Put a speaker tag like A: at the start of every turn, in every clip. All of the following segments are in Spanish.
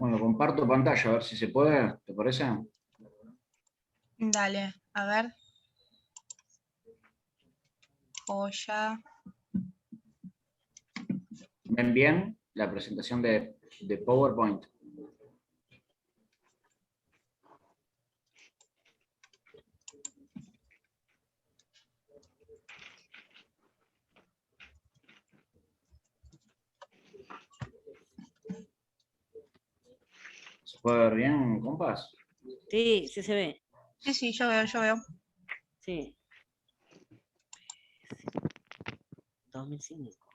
A: Bueno, comparto pantalla, a ver si se puede, ¿te parece?
B: Dale, a ver. Joya.
A: ¿Ven bien la presentación de PowerPoint? ¿Se puede ver bien, compas?
C: Sí, sí se ve.
B: Sí, yo veo, yo veo.
C: Sí. 2005.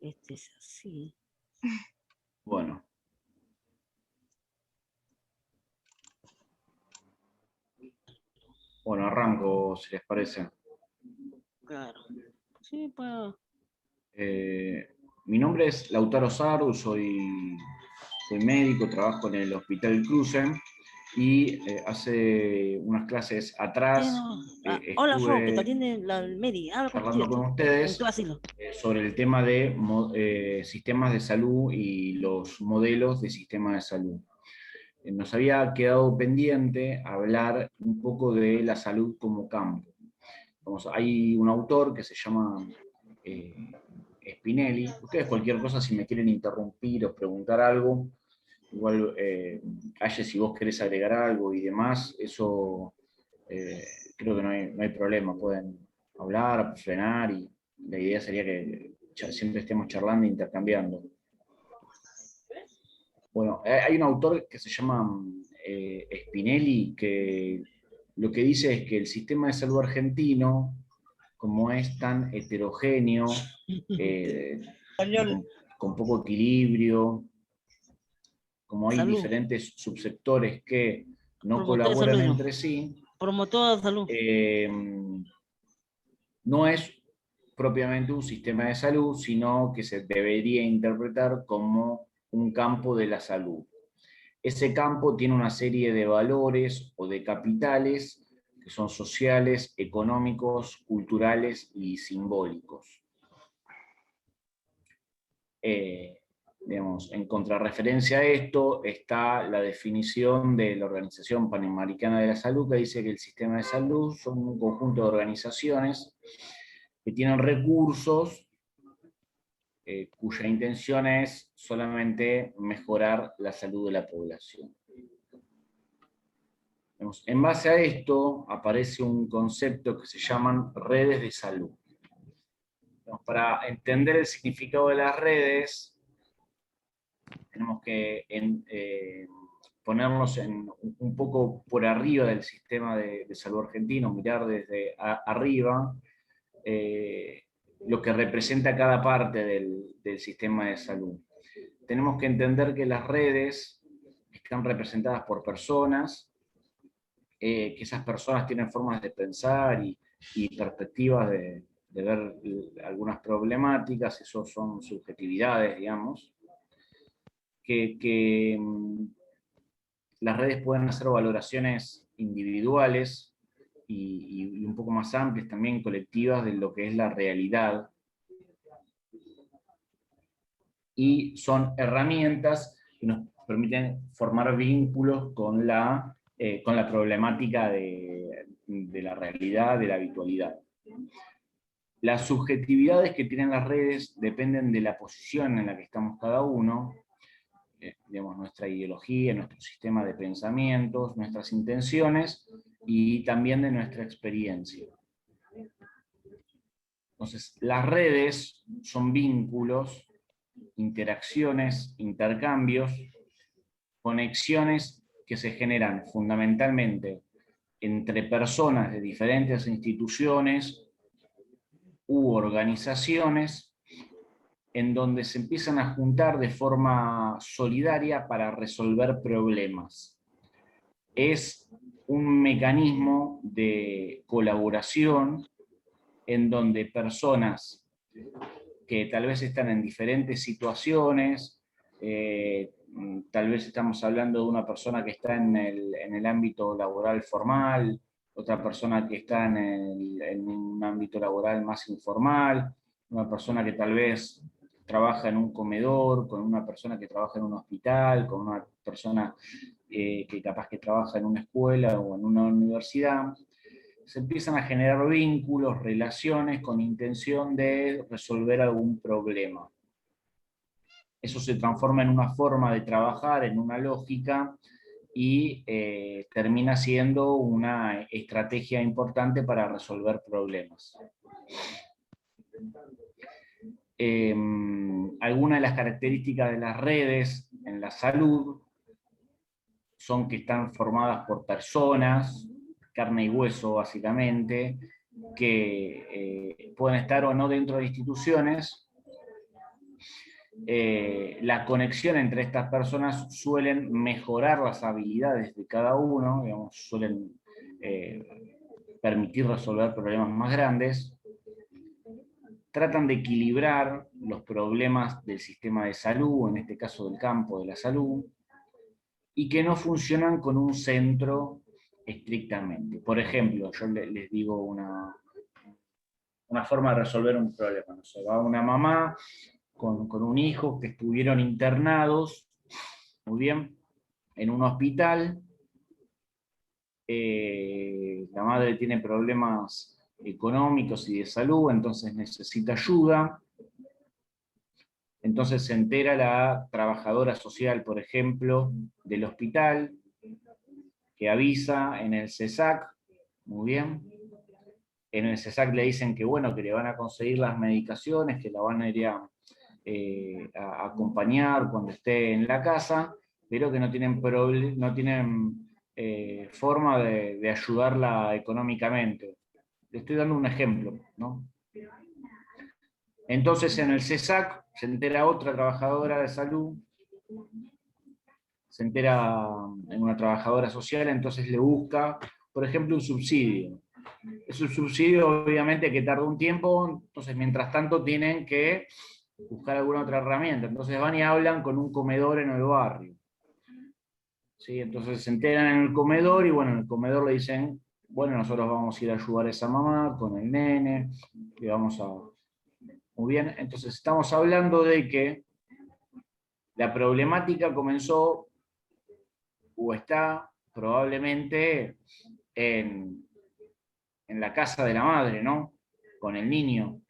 C: Este es así.
A: Bueno. Bueno, arranco, si les parece.
C: Claro. Sí, puedo.
A: Mi nombre es Lautaro Saru, soy médico, trabajo en el Hospital Cruzen y hace unas clases atrás
C: Hola, Fo, que te
A: estuve
C: atiende el Medi. Habla con tu
A: charlando
C: tío
A: con
C: aquí, en tu
A: ustedes
C: asilo.
A: sobre el tema de sistemas de salud y los modelos de sistemas de salud. Nos había quedado pendiente hablar un poco de la salud como campo. Hay un autor que se llama Spinelli. Ustedes cualquier cosa, si me quieren interrumpir o preguntar algo, igual, Aye, si vos querés agregar algo y demás, eso creo que no hay problema, pueden hablar, frenar, y la idea sería que siempre estemos charlando e intercambiando. Bueno, hay un autor que se llama Spinelli, que lo que dice es que el sistema de salud argentino, como es tan heterogéneo, eh, con poco equilibrio, como hay
C: Salud.
A: diferentes subsectores que no
C: Promotor de
A: colaboran
C: salud, yo.
A: entre sí,
C: Promotor de salud.
A: no es propiamente un sistema de salud, sino que se debería interpretar como un campo de la salud. Ese campo tiene una serie de valores o de capitales que son sociales, económicos, culturales y simbólicos. Digamos, en contrarreferencia a esto está la definición de la Organización Panamericana de la Salud, que dice que el sistema de salud son un conjunto de organizaciones que tienen recursos cuya intención es solamente mejorar la salud de la población. En base a esto aparece un concepto que se llaman redes de salud. Para entender el significado de las redes, tenemos que ponernos un poco por arriba del sistema de salud argentino, mirar desde arriba lo que representa cada parte del sistema de salud. Tenemos que entender que las redes están representadas por personas, que esas personas tienen formas de pensar y perspectivas de ver algunas problemáticas, eso son subjetividades, digamos, que las redes pueden hacer valoraciones individuales y un poco más amplias, también colectivas, de lo que es la realidad. Y son herramientas que nos permiten formar vínculos con la problemática de la realidad, de la habitualidad. Las subjetividades que tienen las redes dependen de la posición en la que estamos cada uno, digamos, nuestra ideología, nuestro sistema de pensamientos, nuestras intenciones y también de nuestra experiencia. Entonces, las redes son vínculos, interacciones, intercambios, conexiones que se generan fundamentalmente entre personas de diferentes instituciones u organizaciones, en donde se empiezan a juntar de forma solidaria para resolver problemas. Es un mecanismo de colaboración en donde personas que tal vez están en diferentes situaciones, tal vez estamos hablando de una persona que está en el ámbito laboral formal, otra persona que está en un ámbito laboral más informal, una persona que tal vez trabaja en un comedor, con una persona que trabaja en un hospital, con una persona que capaz que trabaja en una escuela o en una universidad, se empiezan a generar vínculos, relaciones con intención de resolver algún problema. Eso se transforma en una forma de trabajar, en una lógica, y termina siendo una estrategia importante para resolver problemas. Algunas de las características de las redes en la salud son que están formadas por personas, carne y hueso básicamente, que pueden estar o no dentro de instituciones. La conexión entre estas personas suelen mejorar las habilidades de cada uno, digamos, suelen permitir resolver problemas más grandes, tratan de equilibrar los problemas del sistema de salud, en este caso del campo de la salud, y que no funcionan con un centro estrictamente. Por ejemplo, yo les digo una forma de resolver un problema. No sé, va una mamá con un hijo que estuvieron internados, muy bien, en un hospital. La madre tiene problemas económicos y de salud, entonces necesita ayuda. Entonces se entera la trabajadora social, por ejemplo, del hospital, que avisa en el CESAC, muy bien. En el CESAC le dicen que bueno, que le van a conseguir las medicaciones, que la van a ir a acompañar cuando esté en la casa, pero que no tienen forma de ayudarla económicamente. Le estoy dando un ejemplo, ¿no? Entonces en el CESAC se entera otra trabajadora de salud, se entera en una trabajadora social, entonces le busca, por ejemplo, un subsidio. Es un subsidio obviamente que tarda un tiempo, entonces mientras tanto tienen que buscar alguna otra herramienta. Entonces van y hablan con un comedor en el barrio. ¿Sí? Entonces se enteran en el comedor y bueno, en el comedor le dicen, bueno, nosotros vamos a ir a ayudar a esa mamá con el nene, y vamos a... Muy bien, entonces estamos hablando de que la problemática comenzó o está probablemente en la casa de la madre, ¿no? Con el niño,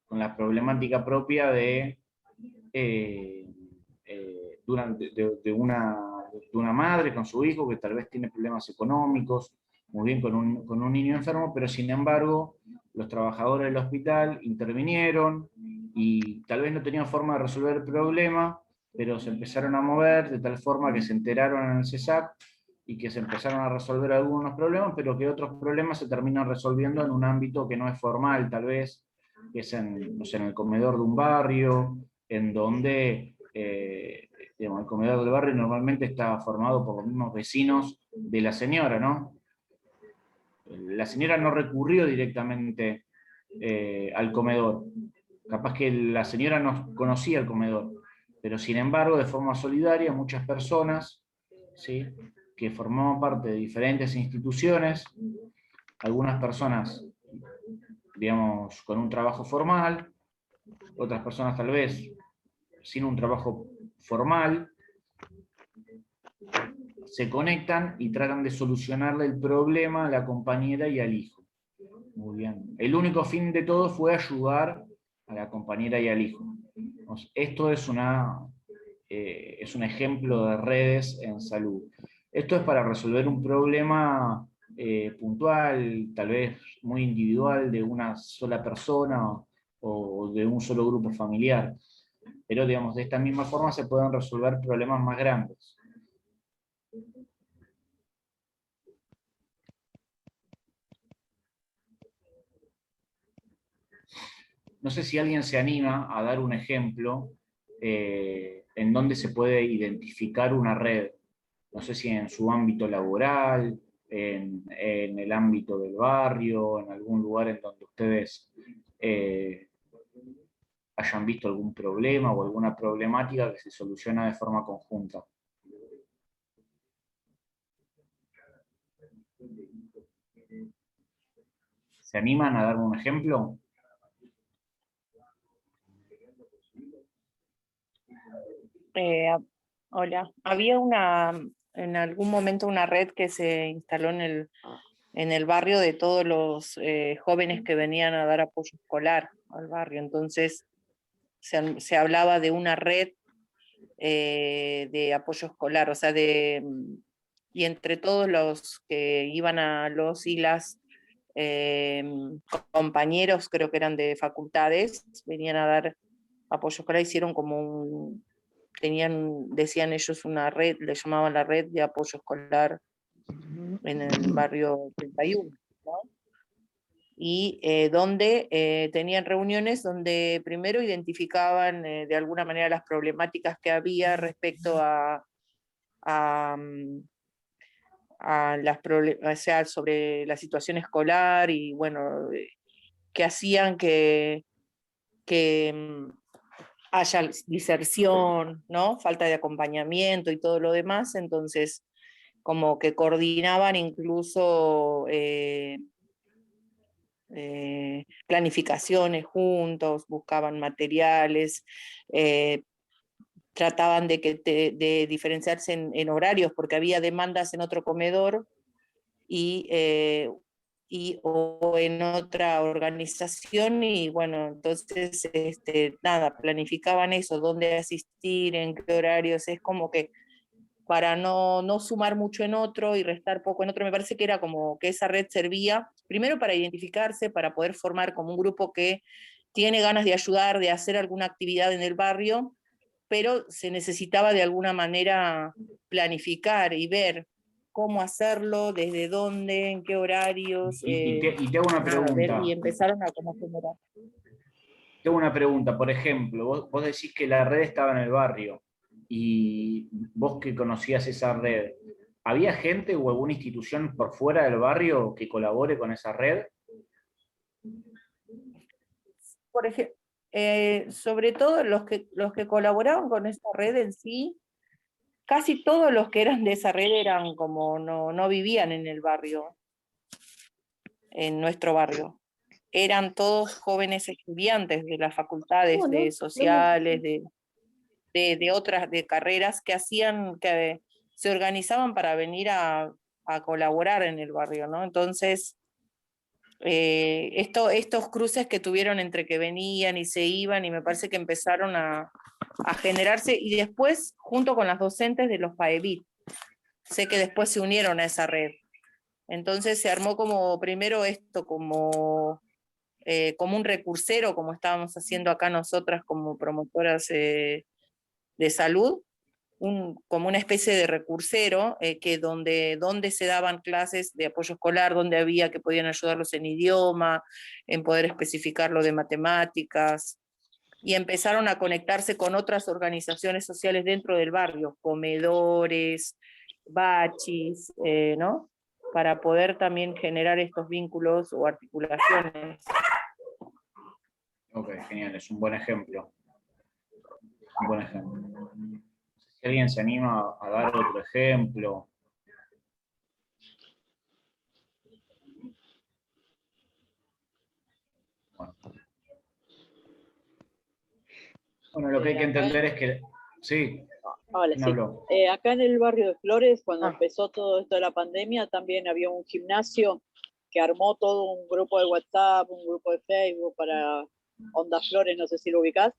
A: con la problemática propia de de una madre con su hijo que tal vez tiene problemas económicos, muy bien con un niño enfermo, pero sin embargo los trabajadores del hospital intervinieron y tal vez no tenían forma de resolver el problema, pero se empezaron a mover de tal forma que se enteraron en el CESAC y que se empezaron a resolver algunos problemas, pero que otros problemas se terminan resolviendo en un ámbito que no es formal, tal vez, que es no sé, en el comedor de un barrio, en donde digamos, el comedor del barrio normalmente está formado por los mismos vecinos de la señora, ¿no? La señora no recurrió directamente al comedor. Capaz que la señora no conocía el comedor, pero sin embargo, de forma solidaria, muchas personas, ¿sí?, que formaban parte de diferentes instituciones, algunas personas, digamos, con un trabajo formal, otras personas tal vez sin un trabajo formal, se conectan y tratan de solucionarle el problema a la compañera y al hijo. Muy bien. El único fin de todo fue ayudar a la compañera y al hijo. Esto es es un ejemplo de redes en salud. Esto es para resolver un problema puntual, tal vez muy individual, de una sola persona o de un solo grupo familiar. Pero, digamos, de esta misma forma se pueden resolver problemas más grandes. No sé si alguien se anima a dar un ejemplo en donde se puede identificar una red. No sé si en su ámbito laboral, en el ámbito del barrio, en algún lugar en donde ustedes hayan visto algún problema o alguna problemática que se soluciona de forma conjunta. ¿Se animan a dar un ejemplo?
D: Hola, había en algún momento una red que se instaló en el barrio de todos los jóvenes que venían a dar apoyo escolar al barrio. Entonces se hablaba de una red de apoyo escolar, o sea, y entre todos los que iban a los y las compañeros, creo que eran de facultades, venían a dar apoyo escolar, hicieron como decían ellos una red, le llamaban la red de apoyo escolar en el barrio 31, ¿no? Y donde tenían reuniones donde primero identificaban de alguna manera las problemáticas que había respecto a o sea, sobre la situación escolar y bueno, que hacían que haya diserción, ¿no? Falta de acompañamiento y todo lo demás, entonces como que coordinaban incluso planificaciones juntos, buscaban materiales, trataban de diferenciarse en horarios, porque había demandas en otro comedor o en otra organización, y bueno, entonces nada, planificaban eso, dónde asistir, en qué horarios, es como que para no sumar mucho en otro y restar poco en otro. Me parece que era como que esa red servía primero para identificarse, para poder formar como un grupo que tiene ganas de ayudar, de hacer alguna actividad en el barrio, pero se necesitaba de alguna manera planificar y ver cómo hacerlo, desde dónde, en qué horarios.
A: Y te hago una pregunta.
D: Y empezaron a como generar.
A: Tengo una pregunta, por ejemplo, vos decís que la red estaba en el barrio, y vos que conocías esa red, ¿había gente o alguna institución por fuera del barrio que colabore con esa red?
D: Por ejemplo, sobre todo los que colaboraban con esa red en sí, casi todos los que eran de esa red eran como no vivían en el barrio, en nuestro barrio. Eran todos jóvenes estudiantes de las facultades de sociales, de otras de carreras que se organizaban para venir a colaborar en el barrio, ¿no? Entonces, estos cruces que tuvieron entre que venían y se iban, y me parece que empezaron a generarse, y después, junto con las docentes de los PAEBIT, sé que después se unieron a esa red. Entonces se armó como, primero esto, como un recursero, como estábamos haciendo acá nosotras como promotoras de salud, como una especie de recursero, que donde se daban clases de apoyo escolar, donde había que podían ayudarlos en idioma, en poder especificar lo de matemáticas, y empezaron a conectarse con otras organizaciones sociales dentro del barrio, comedores, bachis, ¿no? Para poder también generar estos vínculos o articulaciones.
A: Ok, genial, es un buen ejemplo. Un buen ejemplo. Si alguien se anima a dar otro ejemplo. Bueno, lo que hay que entender es que... Sí.
E: Ahora
A: ¿Quién
E: sí.
A: habló?
E: Acá en el barrio de Flores, cuando empezó todo esto de la pandemia, también había un gimnasio que armó todo un grupo de WhatsApp, un grupo de Facebook para Onda Flores, no sé si lo ubicás,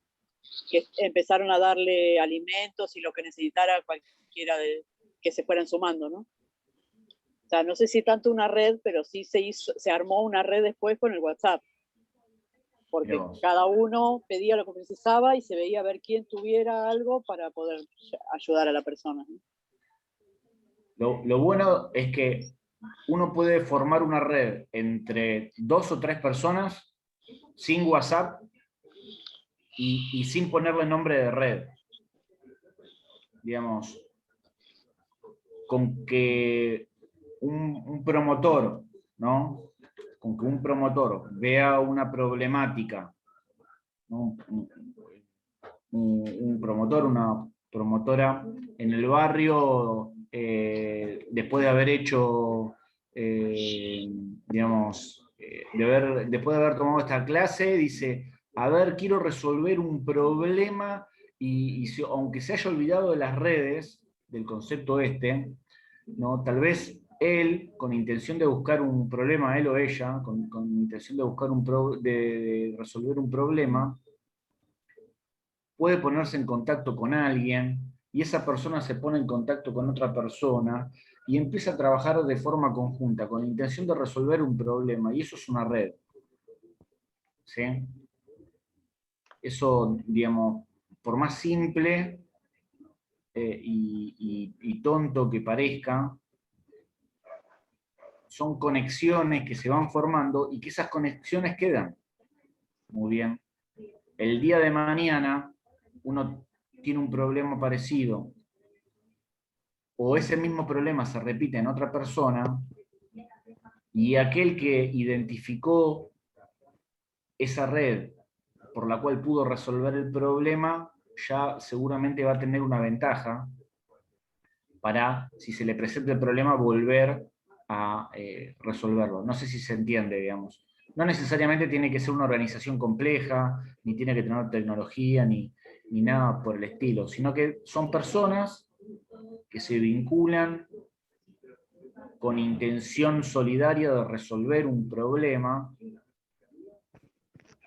E: que empezaron a darle alimentos y lo que necesitara cualquiera que se fueran sumando, ¿no? O sea, no sé si tanto una red, pero sí se armó una red después con el WhatsApp. Porque cada uno pedía lo que precisaba y se veía a ver quién tuviera algo para poder ayudar a la persona, ¿no?
A: Lo bueno es que uno puede formar una red entre 2 o 3 personas sin WhatsApp y sin ponerle nombre de red. Digamos, con que un promotor, ¿no? Con que un promotor vea una problemática, ¿no? Un promotor, una promotora en el barrio, después de haber hecho, digamos, después de haber tomado esta clase, dice, a ver, quiero resolver un problema, aunque se haya olvidado de las redes, del concepto este, ¿no? Tal vez él, con intención de buscar un problema, él o ella, con intención de buscar de resolver un problema, puede ponerse en contacto con alguien, y esa persona se pone en contacto con otra persona, y empieza a trabajar de forma conjunta, con la intención de resolver un problema, y eso es una red. ¿Sí? Eso, digamos, por más simple y tonto que parezca, son conexiones que se van formando y que esas conexiones quedan. Muy bien. El día de mañana uno tiene un problema parecido o ese mismo problema se repite en otra persona y aquel que identificó esa red por la cual pudo resolver el problema ya seguramente va a tener una ventaja para, si se le presenta el problema, volver a resolverlo. No sé si se entiende, digamos. No necesariamente tiene que ser una organización compleja, ni tiene que tener tecnología, ni nada por el estilo, sino que son personas que se vinculan con intención solidaria de resolver un problema,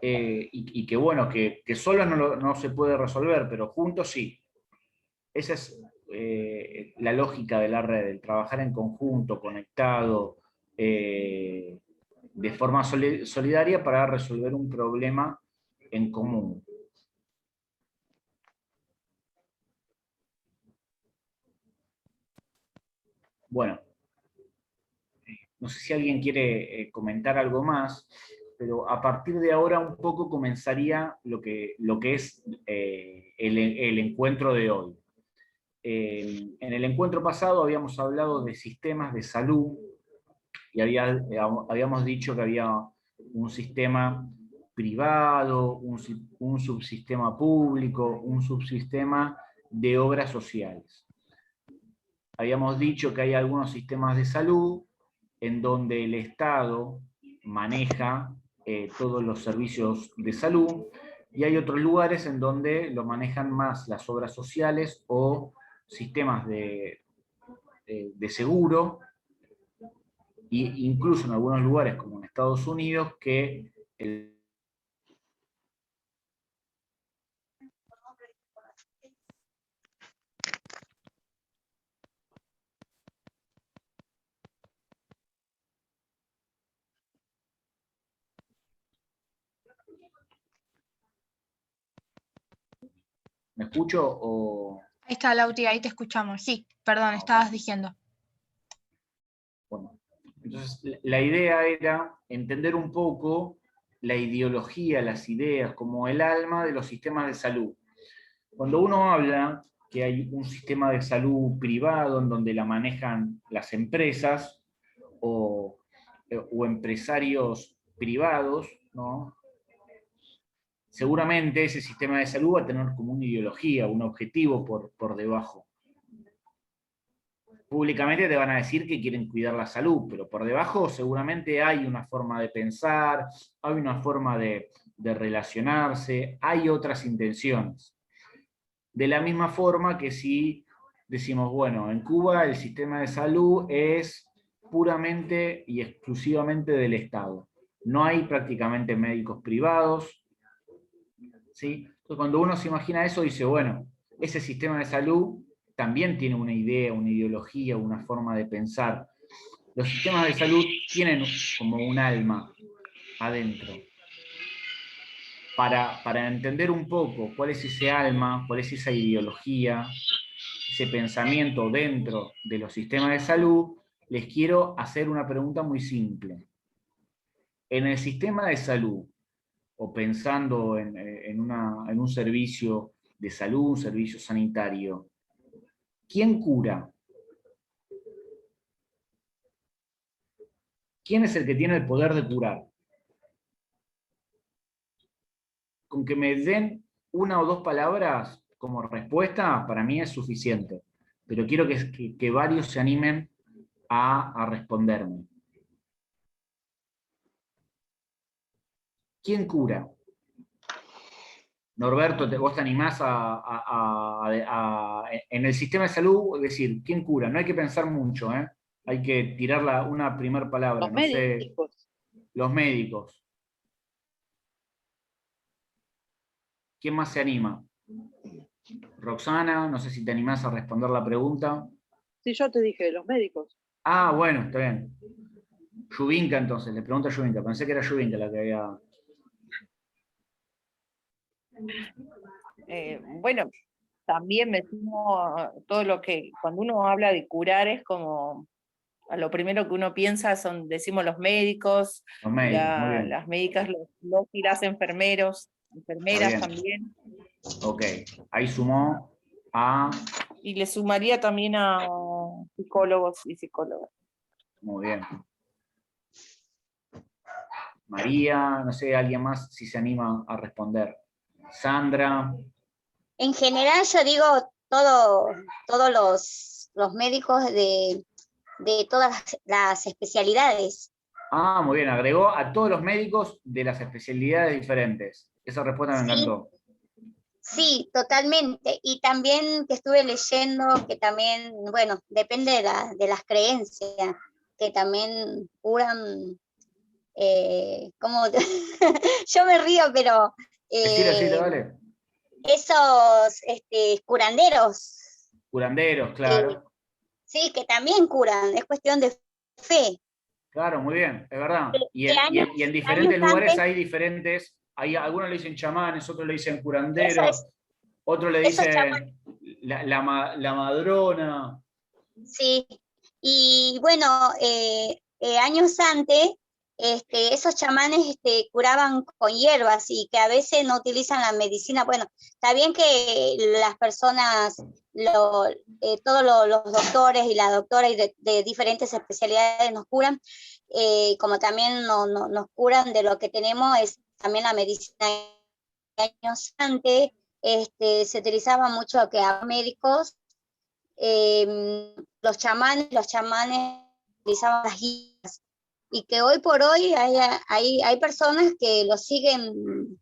A: y que bueno, que solos no se puede resolver, pero juntos sí. Esa es la lógica de la red, el trabajar en conjunto, conectado, de forma solidaria para resolver un problema en común. Bueno, no sé si alguien quiere comentar algo más, pero a partir de ahora un poco comenzaría lo que es el encuentro de hoy. En el encuentro pasado habíamos hablado de sistemas de salud y habíamos dicho que había un sistema privado, un subsistema público, un subsistema de obras sociales. Habíamos dicho que hay algunos sistemas de salud en donde el Estado maneja todos los servicios de salud, y hay otros lugares en donde lo manejan más las obras sociales o sistemas de seguro, e incluso en algunos lugares como en Estados Unidos que ¿Me escucho o...?
B: Ahí está, Lauti, ahí te escuchamos. Sí, perdón, estabas diciendo.
A: Bueno, entonces la idea era entender un poco la ideología, las ideas, como el alma de los sistemas de salud. Cuando uno habla que hay un sistema de salud privado en donde la manejan las empresas o empresarios privados, ¿no? Seguramente ese sistema de salud va a tener como una ideología, un objetivo por debajo. Públicamente te van a decir que quieren cuidar la salud, pero por debajo seguramente hay una forma de pensar, hay una forma de relacionarse, hay otras intenciones. De la misma forma que si decimos, bueno, en Cuba el sistema de salud es puramente y exclusivamente del Estado. No hay prácticamente médicos privados, ¿sí? Entonces, cuando uno se imagina eso, dice, bueno, ese sistema de salud también tiene una idea, una ideología, una forma de pensar. Los sistemas de salud tienen como un alma adentro. Para entender un poco cuál es ese alma, cuál es esa ideología, ese pensamiento dentro de los sistemas de salud, les quiero hacer una pregunta muy simple. En el sistema de salud, o pensando en un servicio de salud, un servicio sanitario, ¿quién cura? ¿Quién es el que tiene el poder de curar? Con que me den una o dos palabras como respuesta, para mí es suficiente. Pero quiero que varios se animen a responderme. ¿Quién cura? Norberto, vos te animás en el sistema de salud, es decir, ¿quién cura? No hay que pensar mucho, ¿eh? Hay que tirar una primer palabra,
E: Los
A: no sé,
E: médicos.
A: los médicos. ¿Quién más se anima? Roxana, no sé si te animás a responder la pregunta.
E: Sí, yo te dije, los médicos.
A: Ah, bueno, está bien. Yubinka, entonces, le pregunto a Yubinka, pensé que era Yubinka la que había...
D: Bueno, también me sumo a todo lo que, cuando uno habla de curar, es como, a lo primero que uno piensa decimos los médicos,
A: Los médicos, muy bien.
D: las médicas, los y las enfermeras
A: bien.
D: también.
A: Ok, ahí sumó a...
D: Y le sumaría también a psicólogos y psicólogas.
A: Muy bien. María, no sé, alguien más si se anima a responder. Sandra.
F: En general yo digo todos los médicos de todas las especialidades.
A: Ah, muy bien, agregó a todos los médicos de las especialidades diferentes. Esa respuesta me encantó.
F: Sí, totalmente. Y también que estuve leyendo que también, bueno, depende de las creencias, que también curan, como yo me río, pero
A: Decile, dale.
F: esos curanderos.
A: Curanderos, claro.
F: Sí, que también curan, es cuestión de fe.
A: Claro, muy bien, es verdad. Y
F: años
A: en diferentes lugares
F: antes,
A: hay diferentes, algunos le dicen chamanes, otros le dicen curanderos, otros le dicen la madrona.
F: Sí, y bueno, años antes, esos chamanes curaban con hierbas y que a veces no utilizan la medicina. Bueno, está bien que las personas, todos los doctores y las doctoras y de diferentes especialidades nos curan, como también nos curan de lo que tenemos, es también la medicina. Años antes se utilizaba mucho que a médicos, los chamanes utilizaban las guías y que hoy por hoy hay personas que lo siguen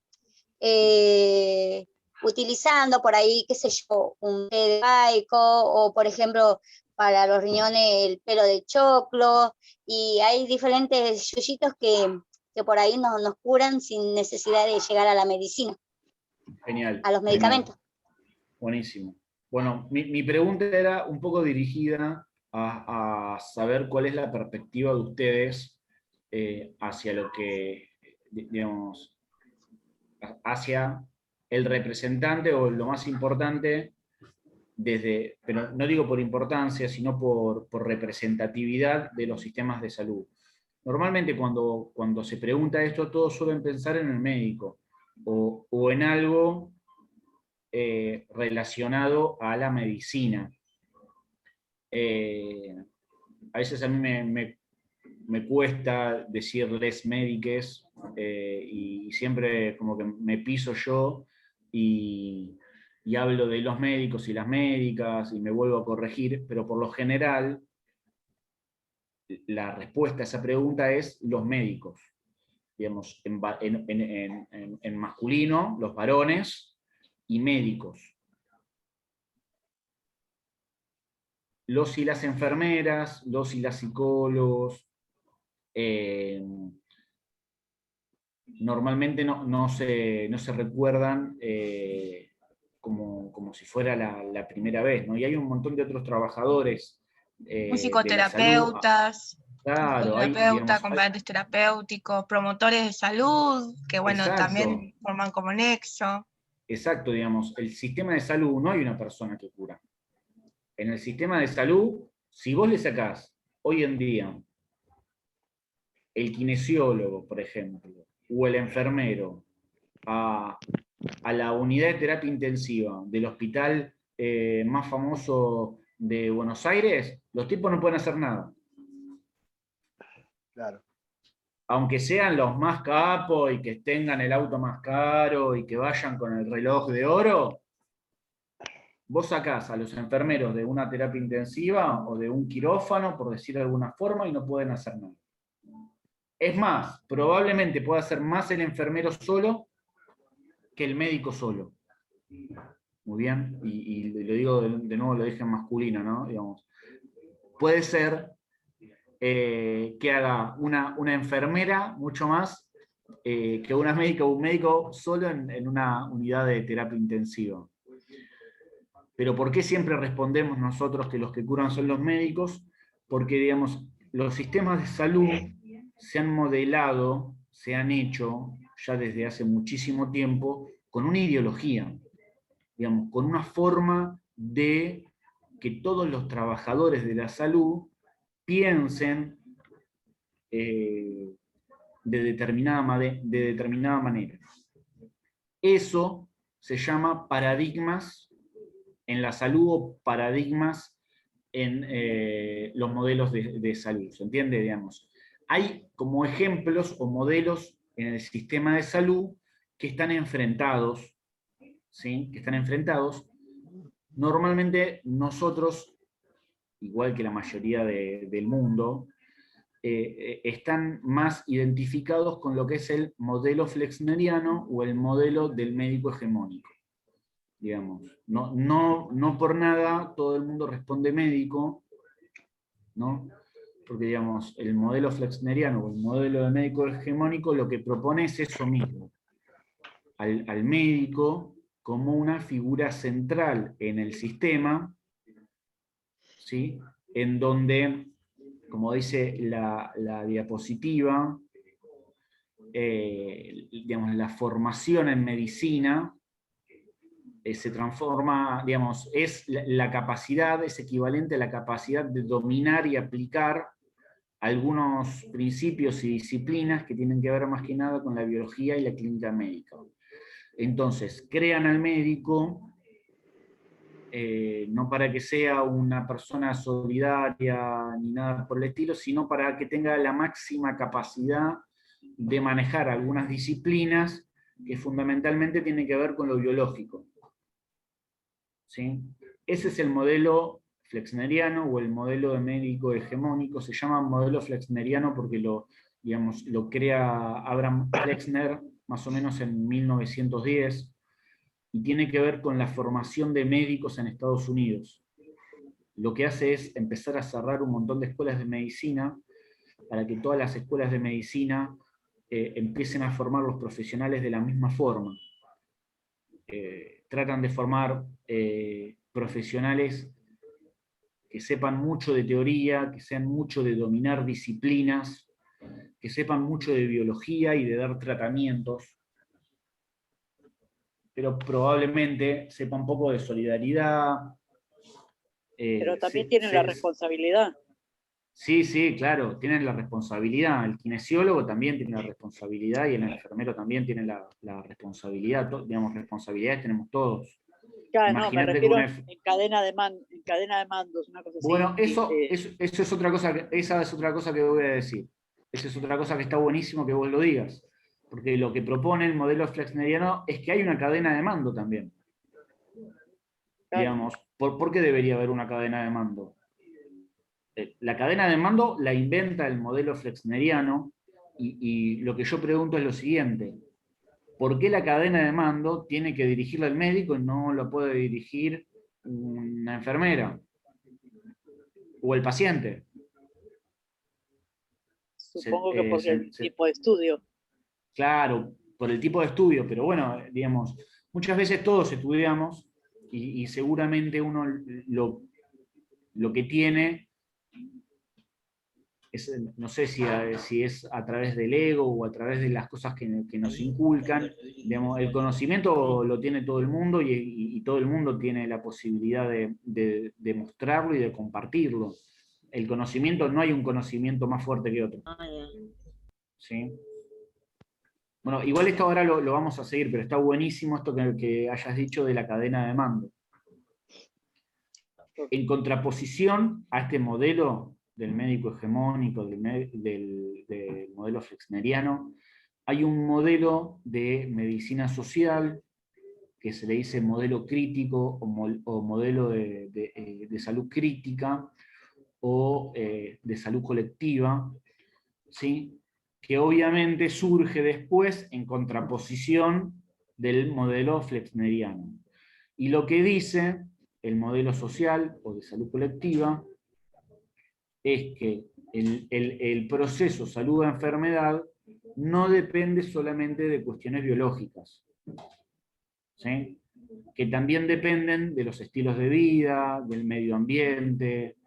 F: utilizando por ahí, qué sé yo, un té de baico o por ejemplo para los riñones el pelo de choclo, y hay diferentes yuyitos que por ahí nos curan sin necesidad de llegar a la medicina.
A: Genial.
F: A los medicamentos.
A: Genial. Buenísimo. Bueno, mi pregunta era un poco dirigida a saber cuál es la perspectiva de ustedes hacia lo que, digamos, hacia el representante o lo más importante, pero no digo por importancia, sino por representatividad de los sistemas de salud. Normalmente cuando se pregunta esto, todos suelen pensar en el médico o en algo relacionado a la medicina. A veces a mí me cuesta decirles médiques y siempre como que me piso yo y hablo de los médicos y las médicas y me vuelvo a corregir, pero por lo general la respuesta a esa pregunta es los médicos. Digamos, en masculino, los varones y médicos. Los y las enfermeras, los y las psicólogos, normalmente no se recuerdan como si fuera la primera vez, ¿no? Y hay un montón de otros trabajadores
B: psicoterapeutas,
A: claro,
B: acompañantes terapéuticos, promotores de salud, que bueno,
A: exacto,
B: también forman como nexo.
A: Exacto, digamos, el sistema de salud no hay una persona que cura. En el sistema de salud, si vos le sacás hoy en día el kinesiólogo, por ejemplo, o el enfermero a la unidad de terapia intensiva del hospital más famoso de Buenos Aires, los tipos no pueden hacer nada.
G: Claro.
A: Aunque sean los más capos y que tengan el auto más caro y que vayan con el reloj de oro, vos sacás a los enfermeros de una terapia intensiva o de un quirófano, por decir de alguna forma, y no pueden hacer nada. Es más, probablemente pueda hacer más el enfermero solo que el médico solo. Muy bien, y lo digo de nuevo, lo dije en masculino, ¿no? Digamos, puede ser que haga una enfermera mucho más que una médica o un médico solo en una unidad de terapia intensiva. Pero ¿por qué siempre respondemos nosotros que los que curan son los médicos? Porque, digamos, los sistemas de salud se han modelado, se han hecho ya desde hace muchísimo tiempo con una ideología, digamos, con una forma de que todos los trabajadores de la salud piensen de determinada manera. Eso se llama paradigmas en la salud o paradigmas en los modelos de salud, ¿se entiende? Digamos, hay como ejemplos o modelos en el sistema de salud que están enfrentados, ¿sí? Que están enfrentados. Normalmente nosotros, igual que la mayoría del mundo, están más identificados con lo que es el modelo flexneriano o el modelo del médico hegemónico. Digamos, no por nada todo el mundo responde médico, ¿no? Porque, digamos, el modelo flexneriano o el modelo del médico hegemónico lo que propone es eso mismo, al médico como una figura central en el sistema, ¿sí? En donde, como dice la diapositiva, digamos, la formación en medicina se transforma, digamos, es la capacidad, es equivalente a la capacidad de dominar y aplicar algunos principios y disciplinas que tienen que ver más que nada con la biología y la clínica médica. Entonces, crean al médico no para que sea una persona solidaria ni nada por el estilo, sino para que tenga la máxima capacidad de manejar algunas disciplinas que fundamentalmente tienen que ver con lo biológico. ¿Sí? Ese es el modelo flexneriano o el modelo de médico hegemónico. Se llama modelo flexneriano porque lo crea Abraham Flexner más o menos en 1910, y tiene que ver con la formación de médicos en Estados Unidos. Lo que hace es empezar a cerrar un montón de escuelas de medicina para que todas las escuelas de medicina empiecen a formar los profesionales de la misma forma. Tratan de formar profesionales que sepan mucho de teoría, que sean mucho de dominar disciplinas, que sepan mucho de biología y de dar tratamientos, pero probablemente sepa un poco de solidaridad.
E: Pero también tienen la responsabilidad.
A: Sí, claro, tienen la responsabilidad. El kinesiólogo también tiene la responsabilidad y el enfermero también tiene la responsabilidad. Digamos, responsabilidades tenemos todos.
E: Claro, no, me refiero en cadena de mandos, una cosa así.
A: Bueno, eso es otra cosa, esa es otra cosa que voy a decir. Esa es otra cosa que está buenísimo que vos lo digas. Porque lo que propone el modelo flexneriano es que hay una cadena de mando también. Claro. Digamos, ¿por qué debería haber una cadena de mando? La cadena de mando la inventa el modelo flexneriano, y lo que yo pregunto es lo siguiente: ¿por qué la cadena de mando tiene que dirigirla el médico y no lo puede dirigir una enfermera? O el paciente.
E: Supongo que por el tipo de estudio.
A: Claro, por el tipo de estudio, pero bueno, digamos, muchas veces todos estudiamos y seguramente uno lo que tiene es, no sé si es a través del ego o a través de las cosas que nos inculcan. Digamos, el conocimiento lo tiene todo el mundo y todo el mundo tiene la posibilidad de mostrarlo y de compartirlo. El conocimiento, no hay un conocimiento más fuerte que otro. ¿Sí? Bueno, igual esto ahora lo vamos a seguir, pero está buenísimo esto que hayas dicho de la cadena de mando. En contraposición a este modelo del médico hegemónico, del modelo flexneriano, hay un modelo de medicina social que se le dice modelo crítico o modelo de salud crítica o de salud colectiva, ¿sí? Que obviamente surge después en contraposición del modelo flexneriano. Y lo que dice el modelo social o de salud colectiva es que el proceso salud-enfermedad no depende solamente de cuestiones biológicas, ¿sí? Que también dependen de los estilos de vida, del medio ambiente,